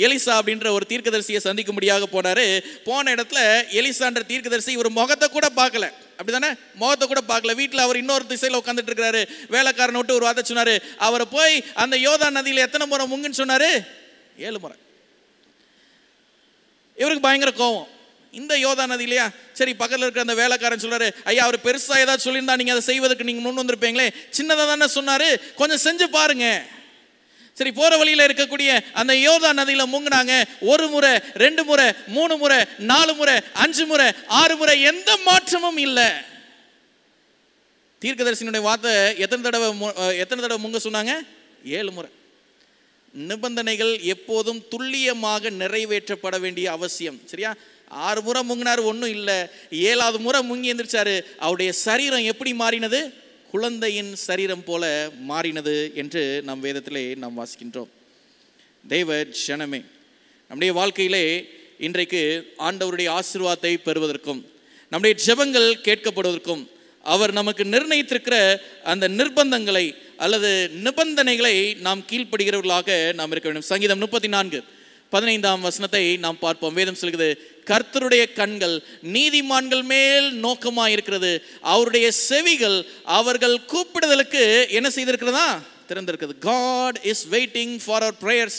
எலிசா அப்படின்ற ஒரு தீர்க்கதரிசியை சந்திக்கும்படியாக போனாரு. போன இடத்துல எலிசான்ற தீர்க்கதரிசி ஒரு முகத்தை கூட பார்க்கல, அப்படிதானே? முகத்தை கூட பார்க்கல. வீட்டில் அவர் இன்னொரு திசையில் உட்காந்துட்டு இருக்கிறாரு. வேலைக்காரனை விட்டு ஒரு வார்த்தை சொன்னாரு. அவரை போய் அந்த யோதா நதியில் எத்தனை முறை முங்குன்னு சொன்னாரு? 7 முறை. இவருக்கு பயங்கர கோவம். இந்த யோதா நதி இல்லையா? சரி, பக்கத்தில் இருக்கிற அந்த வேலைக்காரன் சொல்றாரு, ஐயா அவர் பெருசா ஏதாவது சொல்லியிருந்தா நீங்க அதை செய்வதற்கு நீங்க முன் வந்திருப்பீங்களே, சின்னதா தானே சொன்னாரு, கொஞ்சம் செஞ்சு பாருங்க. சரி, போற வழியில இருக்கக்கூடிய அந்த யோதா நதியில முங்கினாங்க. 1 முறை, 2 முறை, 3 முறை, 4 முறை, 5 முறை, 6 முறை, எந்த மாற்றமும் இல்லை. தீர்க்கதரிசியினுடைய வார்த்தை எத்தனை தடவை முங்க சொன்னாங்க? 7 முறை. நிபந்தனைகள் எப்போதும் துல்லியமாக நிறைவேற்றப்பட வேண்டிய அவசியம். சரியா? 6 முறை முங்கினாரு, ஒன்றும் இல்லை. 7வது முறை முங்கி எந்திரிச்சாரு. அவருடைய சரீரம் எப்படி மாறினது? குழந்தையின் சரீரம் போல மாறினது என்று நம் வேதத்திலே நாம் வாசிக்கின்றோம். தெய்வ ஜனமே, நம்முடைய வாழ்க்கையிலே இன்றைக்கு ஆண்டவருடைய ஆசீர்வாதத்தை பெறுவதற்கும் நம்முடைய ஜெபங்கள் கேட்கப்படுவதற்கும் அவர் நமக்கு நிர்ணயித்திருக்கிற அந்த நிர்பந்தங்களை, அல்லது நிபந்தனைகளை நாம் கீழ்ப்படுகிறவர்களாக நாம் இருக்க வேண்டும். சங்கீதம் 34:15 நாம் பார்ப்போம். வேதம் சொல்கிறது, கர்த்தருடைய கண்கள் நீதிமான்கள் மேல் நோக்கமாக இருக்கிறது, அவருடைய செவிகள் அவர்கள் கூப்பிடுதலுக்கு என்ன செய்திருக்கிறதா, திறந்திருக்கிறது. God is waiting for our prayers.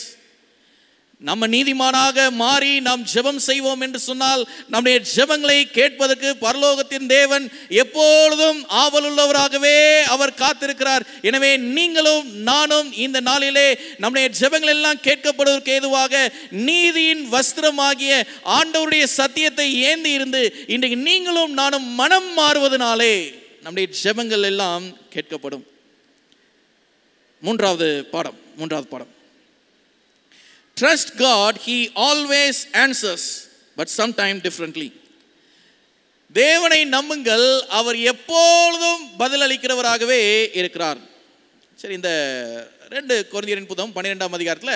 நம்ம நீதிமானாக மாறி நாம் ஜெபம் செய்வோம் என்று சொன்னால் நம்முடைய ஜெபங்களை கேட்பதற்கு பரலோகத்தின் தேவன் எப்பொழுதும் ஆவலுள்ளவராகவே அவர் காத்திருக்கிறார். எனவே நீங்களும் நானும் இந்த நாளிலே நம்முடைய ஜெபங்கள் எல்லாம் கேட்கப்படுவதற்கு ஏதுவாக நீதியின் வஸ்திரமாகிய ஆண்டவருடைய சத்தியத்தை ஏந்தி இருந்து இன்றைக்கு நீங்களும் நானும் மனம் மாறுவதனாலே நம்முடைய ஜெபங்கள் எல்லாம் கேட்கப்படும். மூன்றாவது பாடம், Trust God, He always answers, but sometimes differently. தேவனை நம்புங்கள், அவர் எப்பொழுதும் பதிலளிக்கிறவராகவே இருக்கிறார். சரி, இந்த 2 கொரிந்தியரின் புத்தகம் 12ஆம் அதிகாரத்தில்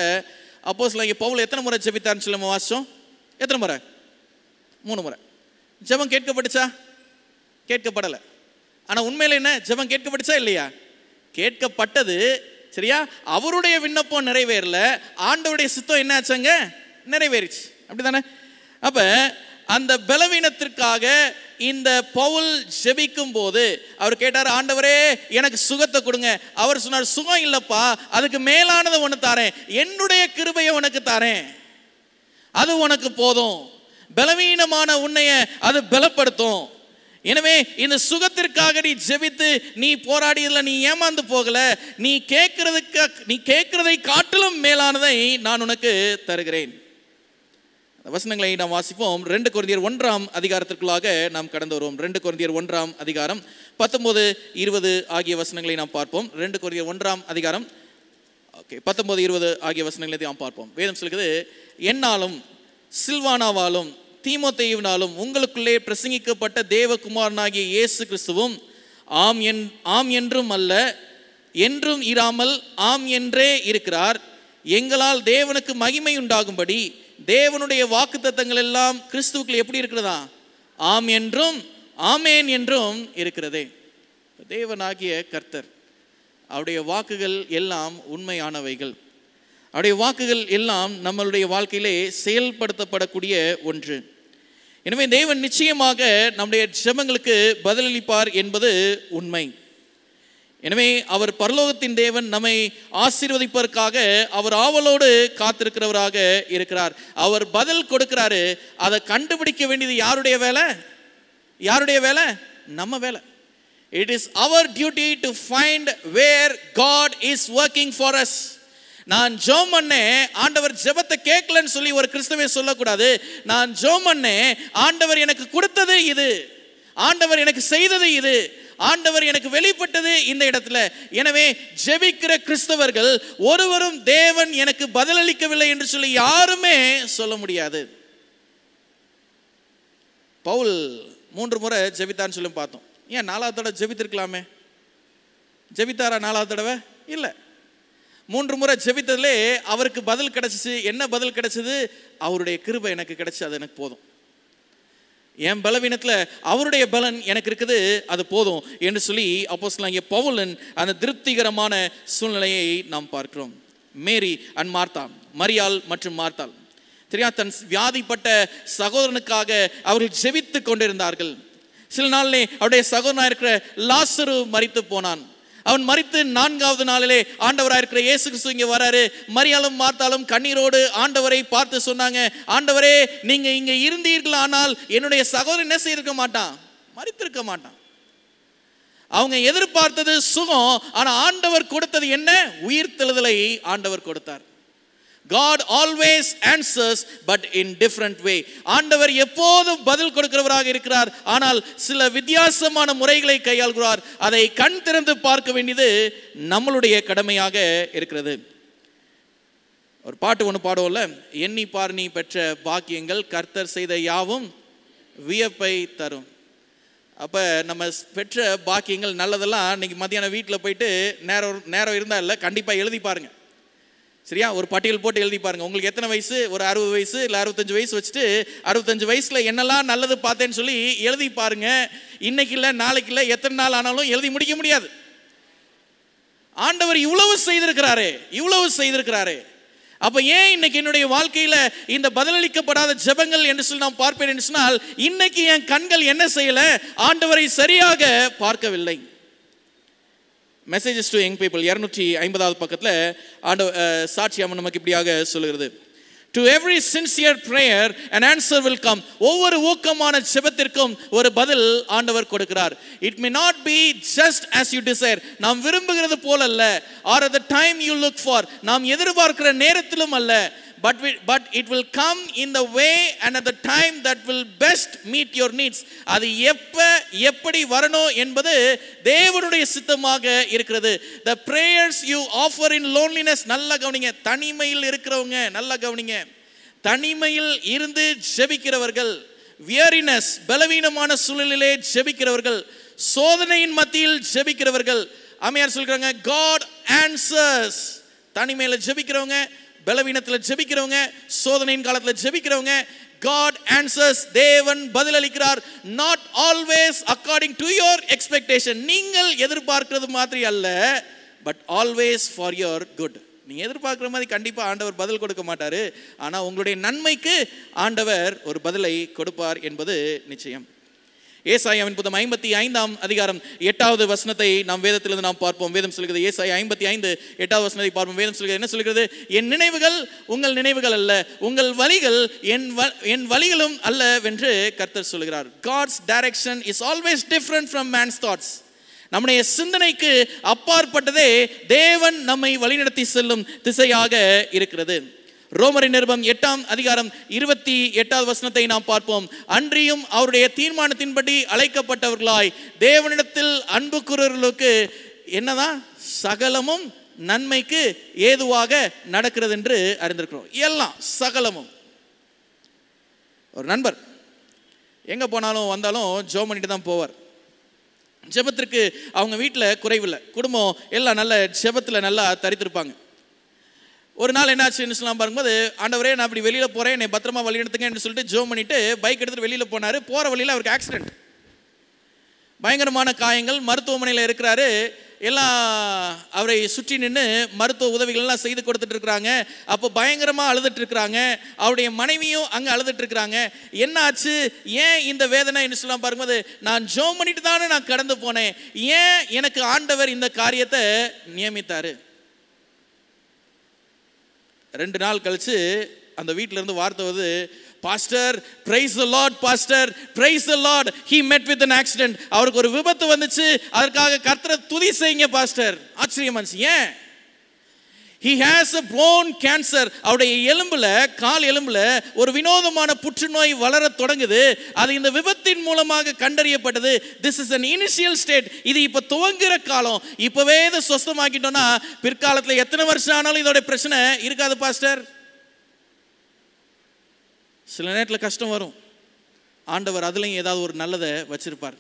அப்போஸ்தலனாகிய பவுல் எத்தனை முறை ஜெபித்தார்னு சொல்லி நம்ம வாசிச்சோம்? எத்தனை முறை? 3 முறை. ஜெபம் கேட்கப்பட்டுச்சா? கேட்கப்படலை. ஆனால் உண்மையில் என்ன, ஜெபம் கேட்கப்பட்டுச்சா இல்லையா? கேட்கப்பட்டது. சரியா? அவருடைய விண்ணப்பம் நிறைவேறல, ஆண்டவருடைய சித்தம் என்ன ஆச்சுங்க, நிறைவேறிச்சு. அப்படிதானே? அப்ப அந்த பலவீனத்திற்காக இந்த பவுல் ஜெபிக்கும் போது அவர் கேட்டார், ஆண்டவரே எனக்கு சுகத்தை கொடுங்க. அவர் சொன்னார், சுகம் இல்லப்பா, அதுக்கு மேலானதை ஒன்று தாரேன், என்னுடைய கிருபையை உனக்கு தாரேன், அது உனக்கு போதும். பலவீனமான உன்னைய அது பலப்படுத்தும். எனவே இந்த சுகத்திற்காக நீ ஜெபித்து நீ போராடியதில் நீ ஏமாந்து போகல, நீ கேட்கிறதை காட்டிலும் மேலானதை நான் உனக்கு தருகிறேன். வசனங்களை நாம் வாசிப்போம். 2 கொரிந்தியர் 1ஆம் அதிகாரத்திற்குள்ளாக நாம் கடந்து வருவோம். 2 கொரிந்தியர் 1ஆம் அதிகாரம் 19-20 ஆகிய வசனங்களை நாம் பார்ப்போம். 2 கொரிந்தியர் 1ஆம் அதிகாரம் 19-20 ஆகிய வசனங்களை நாம் பார்ப்போம். வேதம் சொல்கிறது, என்னாலும் சில்வானாவாலும் தீமோத்தேயுவினாலும் உங்களுக்குள்ளே பிரசங்கிக்கப்பட்ட தேவகுமாரனாகிய இயேசு கிறிஸ்துவும் ஆம் என்றும் அல்ல, என்றும் இராமல் ஆம் என்றே இருக்கிறார். எங்களால் தேவனுக்கு மகிமை உண்டாகும்படி தேவனுடைய வாக்குத்தத்தங்கள் எல்லாம் கிறிஸ்துவுக்குள் எப்படி இருக்கிறதா, ஆம் என்றும் ஆமேன் என்றும் இருக்கிறதே. தேவனாகிய கர்த்தர், அவருடைய வாக்குகள் எல்லாம் உண்மையானவைகள். அவருடைய வாக்குகள் எல்லாம் நம்மளுடைய வாழ்க்கையிலே செயல்படுத்தப்படக்கூடிய ஒன்று. எனவே தேவன் நிச்சயமாக நம்முடைய ஜெபங்களுக்கு பதிலளிப்பார் என்பது உண்மை. எனவே அவர் பரலோகத்தின் தேவன் நம்மை ஆசீர்வதிப்பதற்காக அவர் ஆவலோடு காத்திருக்கிறவராக இருக்கிறார். அவர் பதில் கொடுக்கிறாரு. அதை கண்டுபிடிக்க வேண்டியது யாருடைய வேலை? யாருடைய வேலை? நம்ம வேலை. It is our duty to find where God is working for us. நான் ஜெபம் பண்ணேன், ஆண்டவர் ஜெபத்தை கேட்கலன்னு சொல்லி ஒரு கிறிஸ்தவன் சொல்லக்கூடாது. நான் ஜெபம் பண்ணேன், ஆண்டவர் எனக்கு கொடுத்தது இது, ஆண்டவர் எனக்கு செய்தது இது, ஆண்டவர் எனக்கு வெளிப்பட்டது இந்த இடத்துல. எனவே ஜெபிக்கிற கிறிஸ்தவர்கள் ஒருவரும் தேவன் எனக்கு பதிலளிக்கவில்லை என்று சொல்லி யாருமே சொல்ல முடியாது. பவுல் 3 முறை ஜெபித்தான்னு சொல்லி பார்த்தோம். ஏன் 4வது தடவை ஜெபித்திருக்கலாமே? ஜெபித்தாரா 4வது தடவை? இல்லை. 3 முறை ஜெபித்ததிலே அவருக்கு பதில் கிடைச்சிச்சு. என்ன பதில் கிடைச்சது? அவருடைய கிருபை எனக்கு கிடைச்சி, அது எனக்கு போதும். என் பலவீனத்தில் அவருடைய பலன் எனக்கு இருக்குது, அது போதும் என்று சொல்லி அப்போஸ்தலனாகிய பவுலின் அந்த திருப்திகரமான சூழ்நிலையை நாம் பார்க்கிறோம். மேரி அண்ட் மார்த்தா, மரியாள் மற்றும் மார்த்தாள் தெரியா, தன் வியாதிப்பட்ட சகோதரனுக்காக அவர்கள் ஜெபித்து கொண்டிருந்தார்கள். சில நாளிலே அவருடைய சகோதரனாக இருக்கிற லாசரு மரித்து போனான். அவன் மரித்து 4வது நாளிலே ஆண்டவராக இருக்கிற இயேசு கிறிஸ்து இங்கே வராரு. மரியாளும் மார்த்தாளும் கண்ணீரோடு ஆண்டவரை பார்த்து சொன்னாங்க, ஆண்டவரே நீங்க இங்க இருந்தீர்கள், ஆனால் என்னுடைய சகோதரன் என்ன செய்திருக்க மாட்டான், மரித்திருக்க மாட்டான். அவங்க எதிர்பார்த்தது சுகம், ஆனா ஆண்டவர் கொடுத்தது என்ன? உயிர்த்தெழுதலை ஆண்டவர் கொடுத்தார். God always answers but in different way. ஆண்டவர் எப்போதும் பதில் கொடுக்கிறவராக இருக்கிறார், ஆனால் சில வித்தியாசமான முறைகளை கையாள்கிறார். அதை கண் திறந்து பார்க்க வேண்டியது நம்மளுடைய கடமையாக இருக்கிறது. ஒரு பாட்டு ஒன்று பாடுவோம்ல, எண்ணி பார் நீ பெற்ற பாக்கியங்கள் கர்த்தர் செய்த யாவும் வியப்பை தரும். அப்போ நம்ம பெற்ற பாக்கியங்கள் நல்லதெல்லாம் இன்னைக்கு மத்தியானம் வீட்டில் போயிட்டு நேரம் இருந்தால் இல்லை, கண்டிப்பாக எழுதி பாருங்க. சரியா? ஒரு பட்டியல் போட்டு எழுதி பாருங்க. உங்களுக்கு எத்தனை வயசு? ஒரு 60 வயசு இல்லை 65 வயசு வச்சுட்டு 65 வயசுல என்னெல்லாம் நல்லது பார்த்தேன்னு சொல்லி எழுதி பாருங்க. இன்னைக்கு இல்லை நாளைக்கு இல்லை, எத்தனை நாள் ஆனாலும் எழுதி முடிக்க முடியாது. ஆண்டவர் இவ்வளவு செய்திருக்கிறாரே. அப்ப ஏன் இன்னைக்கு என்னுடைய வாழ்க்கையில இந்த பதிலளிக்கப்படாத ஜெபங்கள் என்று சொல்லி நாம் பார்ப்பேன் என்று சொன்னால், இன்னைக்கு என் கண்கள் என்ன செய்யல? ஆண்டவரை சரியாக பார்க்கவில்லை. மெசேஜஸ் டு யங் பீப்புள் 250வது பக்கத்தில் சாட்சியாம நமக்கு இப்படியாக சொல்லுகிறது. To every sincere prayer an answer will come. ஒவ்வொரு ஊக்கமான ஜெபத்திற்கும் ஒரு பதில் ஆண்டவர் கொடுக்கிறார். It may not be just as you desire. நாம் விரும்புகிறது போல அல்ல, or at the time you look for. நாம் எதிர்பார்க்கிற நேரத்திலும் அல்ல, but it will come in the way and at the time that will best meet your needs. அது எப்படி வரணும் என்பது தேவனுடைய சித்தமாக இருக்கிறது. The prayers you offer in loneliness, நல்லா கவனிங்க, தனிமையில் இருக்கிறவங்க நல்லா கவனிங்க, தனிமையில் இருந்து ஜெபிக்கிறவர்கள், weariness பலவீனமான சூழலிலே ஜெபிக்கிறவர்கள், சோதனையின் மத்தியில் ஜெபிக்கிறவர்கள், அம்மையார் சொல்றாங்க God answers. தனிமையில் ஜெபிக்கிறவங்க, பலவீனத்தில் ஜெபிக்கிறவங்க, சோதனையின் காலத்தில் ஜெபிக்கிறவங்க, God answers. தேவன் பதிலளிக்கிறார். Not always according to your expectation. நீங்கள் எதிர்பார்க்கிறது மாதிரி அல்ல, but always for your good. நீங்க எதிர்பார்க்கிற மாதிரி கண்டிப்பா ஆண்டவர் பதில் கொடுக்க மாட்டாரு, ஆனா உங்களுடைய நன்மைக்கு ஆண்டவர் ஒரு பதிலை கொடுப்பார் என்பது நிச்சயம். ஏசாயாவின் புத்தகம் 55ஆம் அதிகாரம் 8வது வசனத்தை நாம் வேதத்திலிருந்து நாம் பார்ப்போம். வேதம் சொல்கிறது, ஏசாயா 55 8வது வசனத்தை பார்ப்போம். வேதம் சொல்கிறது, என்ன சொல்கிறது? என் நினைவுகள் உங்கள் நினைவுகள் அல்ல, உங்கள் வழிகள் என் வழிகளும் அல்ல என்று கர்த்தர் சொல்கிறார். God's direction is always different from man's thoughts. நம்முடைய சிந்தனைக்கு அப்பாற்பட்டதே தேவன் நம்மை வழிநடத்தி செல்லும் திசையாக இருக்கிறது. ரோமரின் நிருபம் 8ஆம் அதிகாரம் 28வது வசனத்தை நாம் பார்ப்போம். அன்றியும் அவருடைய தீர்மானத்தின்படி அழைக்கப்பட்டவர்களாய் தேவனிடத்தில் அன்பு கூறுவர்களுக்கு என்னதான் சகலமும் நன்மைக்கு ஏதுவாக நடக்கிறது என்று அறிந்திருக்கிறோம். எல்லாம் சகலமும். ஒரு நண்பர் எங்க போனாலும் வந்தாலும் ஜெபம் பண்ணிட்டு தான் போவார். ஜெபத்திற்கு அவங்க வீட்டில் குறைவில்லை, குடும்பம் எல்லாம் நல்ல ஜெபத்தில் நல்லா தரித்திருப்பாங்க. ஒரு நாள் என்னாச்சுன்னு சொல்லலாம் பாரும்போது, ஆண்டவரே நான் அப்படி வெளியில் போகிறேன், என்னை பத்திரமா வழி எடுத்துங்கன்னு சொல்லிட்டு ஜெபம் பண்ணிட்டு பைக் எடுத்துகிட்டு வெளியில் போனார். போகிற வழியில் அவருக்கு ஆக்சிடென்ட், பயங்கரமான காயங்கள், மருத்துவமனையில் இருக்கிறாரு. எல்லாம் அவரை சுற்றி நின்று மருத்துவ உதவிகள்லாம் செய்து கொடுத்துட்டு இருக்கிறாங்க. அப்போ பயங்கரமாக அழுதுட்டு இருக்கிறாங்க. அவருடைய மனைவியும் அங்கே அழுதுட்டு இருக்கிறாங்க. என்ன ஆச்சு, ஏன் இந்த வேதனை என்று சொல்லலாம் பாரும்போது, நான் ஜெபம் பண்ணிட்டு தானே நான் கடந்து போனேன், ஏன் எனக்கு ஆண்டவர் இந்த காரியத்தை நியமித்தாரு? 2 நாள் கழிச்சு அந்த வீட்டில இருந்து வார்த்தை வருது, pastor praise the Lord, pastor praise the Lord, he met with an accident. அவருக்கு ஒரு விபத்து வந்துச்சு, அதற்காக கர்த்தரை துதி செய்யுங்க பாஸ்டர். ஆச்சரியமாச்சு. ஏன்? he has a bone cancer. அவருடைய எலும்புல, கால் எலும்புல ஒரு வினோதமான புற்றுநோய் வளர தொடங்குது. அது இந்த விபத்தின் மூலமாக கண்டறியப்பட்டது. this is an initial state. இது இப்ப துவங்குற காலம். இப்பவே இதை சுத்தமாக்கிட்டோம்னா பிற்காலத்துல எத்தனை வருஷம் ஆனாலும் இதோட பிரச்சனை இருக்காது பாஸ்டர். சில நேரத்தில் கஷ்டம் வரும், ஆண்டவர் அதுலயும் ஏதாவது ஒரு நல்லதை வச்சிருப்பார்.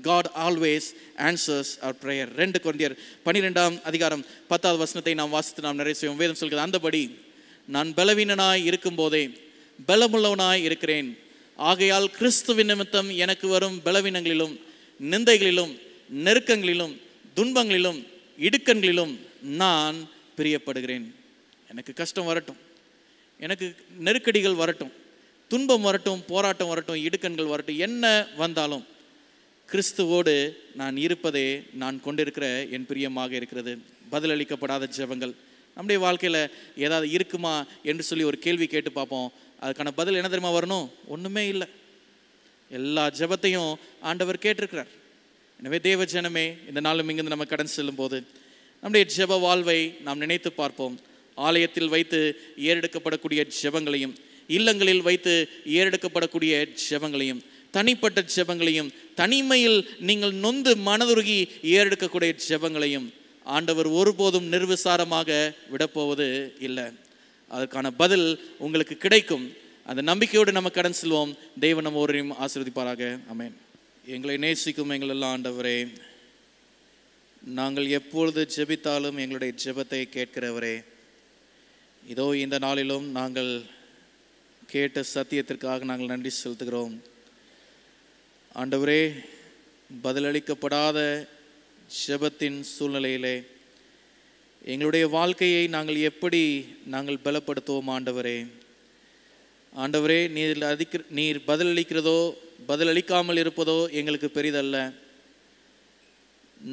God always answers our prayer. 2 கொரிந்தியர் 12ஆம் அதிகாரம் 10வது வசனத்தை நாம் வாசித்து நாம் நிறைவு செய்வோம். வேதம் சொல்கிறது, அந்தபடி நான் பலவீனனாய் இருக்கும் போதே பலமுள்ளவனாய் இருக்கிறேன், ஆகையால் கிறிஸ்துவின் நிமித்தம் எனக்கு வரும் பலவீனங்களிலும் நிந்தைகளிலும் நெருக்கங்களிலும் துன்பங்களிலும் இடுக்கண்களிலும் நான் பிரியப்படுகிறேன். எனக்கு கஷ்டம் வரட்டும், எனக்கு நெருக்கடிகள் வரட்டும், துன்பம் வரட்டும், போராட்டம் வரட்டும், இடுக்கண்கள் வரட்டும், என்ன வந்தாலும் கிறிஸ்துவோடு நான் இருப்பதே நான் கொண்டிருக்கிற என் பிரியமாக இருக்கிறது. பதிலளிக்கப்படாத ஜெபங்கள் நம்முடைய வாழ்க்கையில் ஏதாவது இருக்குமா என்று சொல்லி ஒரு கேள்வி கேட்டு பார்ப்போம். அதுக்கான பதில் என்ன தெரியுமா வரணும்? ஒன்றுமே இல்லை. எல்லா ஜெபத்தையும் ஆண்டவர் கேட்டிருக்கிறார். எனவே தேவ ஜனமே, இந்த நாளும் இங்கிருந்து நம்ம கடன் செல்லும் போது நம்முடைய ஜெப வாழ்வை நாம் நினைத்து பார்ப்போம். ஆலயத்தில் வைத்து ஏறெடுக்கப்படக்கூடிய ஜெபங்களையும், இல்லங்களில் வைத்து ஏறெடுக்கப்படக்கூடிய ஜெபங்களையும், தனிப்பட்ட ஜெபங்களையும், தனிமையில் நீங்கள் நொந்து மனதுருகி ஏறெடுக்கக்கூடிய ஜெபங்களையும் ஆண்டவர் ஒருபோதும் நிர்விசாரமாக விடப்போவது இல்லை. அதற்கான பதில் உங்களுக்கு கிடைக்கும். அந்த நம்பிக்கையோடு நம்ம கடன் செல்வோம். தேவன் நம்ம ஒருவரையும் ஆசீர்வதிப்பாராக. ஆமென். எங்களை நேசிக்கும் எங்கள் எல்லாம் ஆண்டவரே, நாங்கள் எப்பொழுது ஜெபித்தாலும் எங்களுடைய ஜெபத்தை கேட்கிறவரே, இதோ இந்த நாளிலும் நாங்கள் கேட்ட சத்தியத்திற்காக நாங்கள் நன்றி செலுத்துகிறோம். ஆண்டவரே, பதிலளிக்கப்படாத ஜெபத்தின் சூழ்நிலையிலே எங்களுடைய வாழ்க்கையை நாங்கள் பலப்படுத்துவோம் ஆண்டவரே. ஆண்டவரே, நீர் பதிலளிக்கிறதோ பதிலளிக்காமல் இருப்பதோ எங்களுக்கு பெரிதல்ல.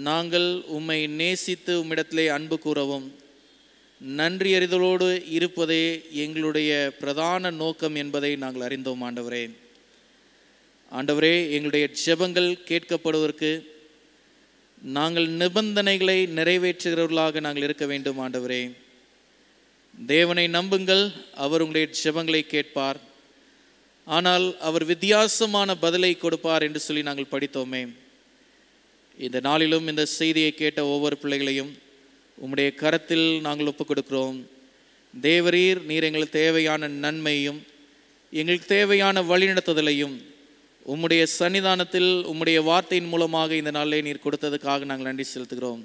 நாங்கள் உம்மை நேசித்து உம்மிடத்திலே அன்பு கூறவும் நன்றி அறிதலோடு இருப்பதே எங்களுடைய பிரதான நோக்கம் என்பதை நாங்கள் அறிந்தோம் ஆண்டவரே. ஆண்டவரே, எங்களுடைய ஜெபங்கள் கேட்கப்படுவதற்கு நாங்கள் நிபந்தனைகளை நிறைவேற்றுகிறவர்களாக நாங்கள் இருக்க வேண்டும் ஆண்டவரே. தேவனை நம்புங்கள், அவர் உங்களுடைய ஜெபங்களை கேட்பார், ஆனால் அவர் வித்தியாசமான பதிலை கொடுப்பார் என்று சொல்லி நாங்கள் படித்தோமே. இந்த நாளிலும் இந்த செய்தியை கேட்ட ஒவ்வொரு பிள்ளைகளையும் உம்முடைய கரத்தில் நாங்கள் ஒப்புக் கொடுக்கிறோம். நீர் எங்களுக்கு தேவையான நன்மையும் எங்களுக்கு தேவையான வழிநடத்துதலையும் உம்முடைய சன்னிதானத்தில் உம்முடைய வார்த்தையின் மூலமாக இந்த நாளிலே நீர் கொடுத்ததுக்காக நாங்கள் நன்றி செலுத்துகிறோம்.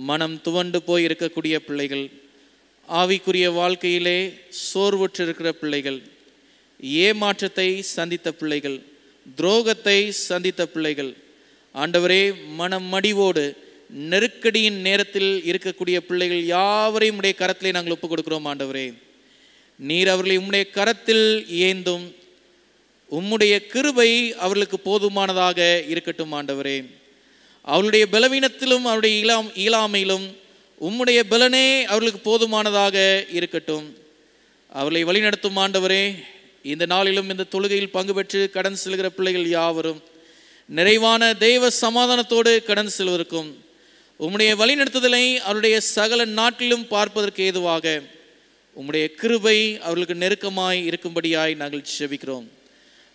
மனம் துவண்டு போய் இருக்கக்கூடிய பிள்ளைகள், ஆவிக்குரிய வாழ்க்கையிலே சோர்வுற்று இருக்கிற பிள்ளைகள், ஏமாற்றத்தை சந்தித்த பிள்ளைகள், துரோகத்தை சந்தித்த பிள்ளைகள், ஆண்டவரே, மனமடிவோடு நெருக்கடியின் நேரத்தில் இருக்கக்கூடிய பிள்ளைகள் யாவரையும் உடைய கரத்திலே நாங்கள் ஒப்புக் கொடுக்கிறோம் ஆண்டவரே. நீர் அவர்களை உம்முடைய கரத்தில் ஏந்தும் உம்முடைய கிருபை அவர்களுக்கு போதுமானதாக இருக்கட்டும் ஆண்டவரே. அவருடைய பலவீனத்திலும் அவருடைய இயலாமையிலும் உம்முடைய பலனே அவர்களுக்கு போதுமானதாக இருக்கட்டும். அவர்களை வழிநடத்தும் ஆண்டவரே. இந்த நாளிலும் இந்த தொழுகையில் பங்கு பெற்று கடந்து செல்கிற பிள்ளைகள் யாவரும் நிறைவான தெய்வ சமாதானத்தோடு கடந்து செல்வதற்கும் உம்முடைய வழிநடத்துதலை அவருடைய சகல நாட்டிலும் பார்ப்பதற்கு ஏதுவாக உம்முடைய கிருபை அவர்களுக்கு நெருக்கமாய் இருக்கும்படியாய் நாங்கள் ஜெபிக்கிறோம்.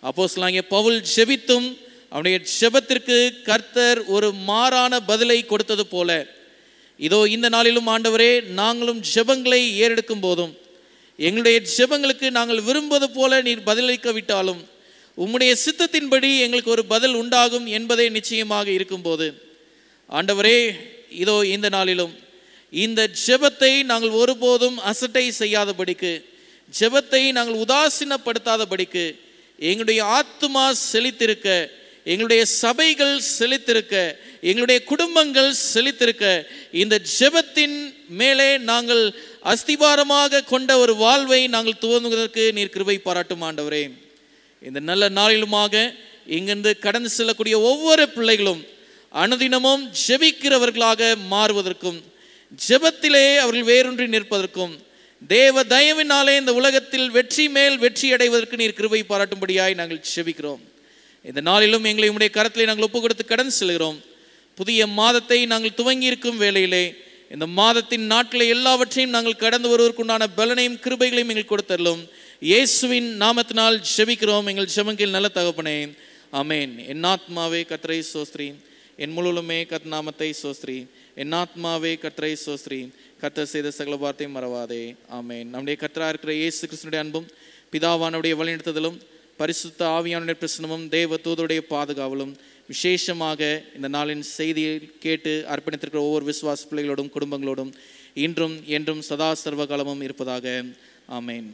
அப்போஸ்தலனாகிய பவுல் ஜெபித்தும் அவனுடைய ஜெபத்திற்கு கர்த்தர் ஒரு மாறான பதிலை கொடுத்தது போல, இதோ இந்த நாளிலும் ஆண்டவரே, நாங்களும் ஜெபங்களை ஏறெடுக்கும் போதும் எங்களுடைய ஜெபங்களுக்கு நாங்கள் விரும்புவது போல நீர் பதிலளிக்காவிட்டாலும் உம்முடைய சித்தத்தின்படி எங்களுக்கு ஒரு பதில் உண்டாகும் என்பதே நிச்சயமாக இருக்கும்போது, ஆண்டவரே, இதோ இந்த நாளிலும் இந்த ஜெபத்தை நாங்கள் ஒருபோதும் அசட்டை செய்யாதபடிக்கு, ஜெபத்தை நாங்கள் உதாசீனப்படுத்தாதபடிக்கு, எங்களுடைய ஆத்துமா செழித்திருக்க, எங்களுடைய சபைகள் செழித்திருக்க, எங்களுடைய குடும்பங்கள் செழித்திருக்க, இந்த ஜெபத்தின் மேலே நாங்கள் அஸ்திபாரமாக கொண்ட ஒரு வாழ்வை நாங்கள் துவங்குவதற்கு நீர் கிருபை பாராட்டும் ஆண்டவரே. இந்த நல்ல நாளிலுமாக இங்கிருந்து கடந்து செல்லக்கூடிய ஒவ்வொரு பிள்ளைகளும் அனுதினமும் ஜெபிக்கிறவர்களாக மாறுவதற்கும், ஜெபத்திலே அவர்கள் வேரூன்றி நிற்பதற்கும், தேவ தயவினாலே இந்த உலகத்தில் வெற்றி மேல் வெற்றி அடைவதற்கு நீர் கிருபை பாராட்டும்படியாய் நாங்கள் ஜெபிக்கிறோம். இந்த நாளிலும் எங்களை உம்முடைய கரத்திலே நாங்கள் ஒப்பு கொடுத்து கடந்து செல்கிறோம். புதிய மாதத்தை நாங்கள் துவங்கி இருக்கும் வேளையிலே இந்த மாதத்தின் நாட்களை எல்லாவற்றையும் நாங்கள் கடந்து வருவதற்குண்டான பலனையும் கிருபைகளையும் எங்கள் கொடுத்தரலும். இயேசுவின் நாமத்தினால் ஜெபிக்கிறோம் எங்கள் ஜெபங்கள் நல்ல தகப்பனே, ஆமேன். என் ஆத்மாவே கர்த்தரை ஸ்தோத்திரி, என் முழுவதுமே கர்த்தர் நாமத்தை ஸ்தோத்திரி, என் ஆத்மாவே கர்த்தரை ஸ்தோத்திரி, கர்த்தர் செய்த சகல வார்த்தையும் மறவாதே, ஆமேன். நம்முடைய கர்த்தராக இருக்கிற இயேசு கிறிஸ்துவினுடைய அன்பும் பிதாவானுடைய வழிநடத்துதலும் பரிசுத்த ஆவியானுடைய பிரசனமும் தேவ தூதருடைய பாதுகாவலும் விசேஷமாக இந்த நாளின் செய்தியை கேட்டு அர்ப்பணித்திருக்கிற ஒவ்வொரு விசுவாச பிள்ளைகளோடும் குடும்பங்களோடும் இன்றும் என்றும் சதா சர்வகாலமும் இருப்பதாக, ஆமேன்.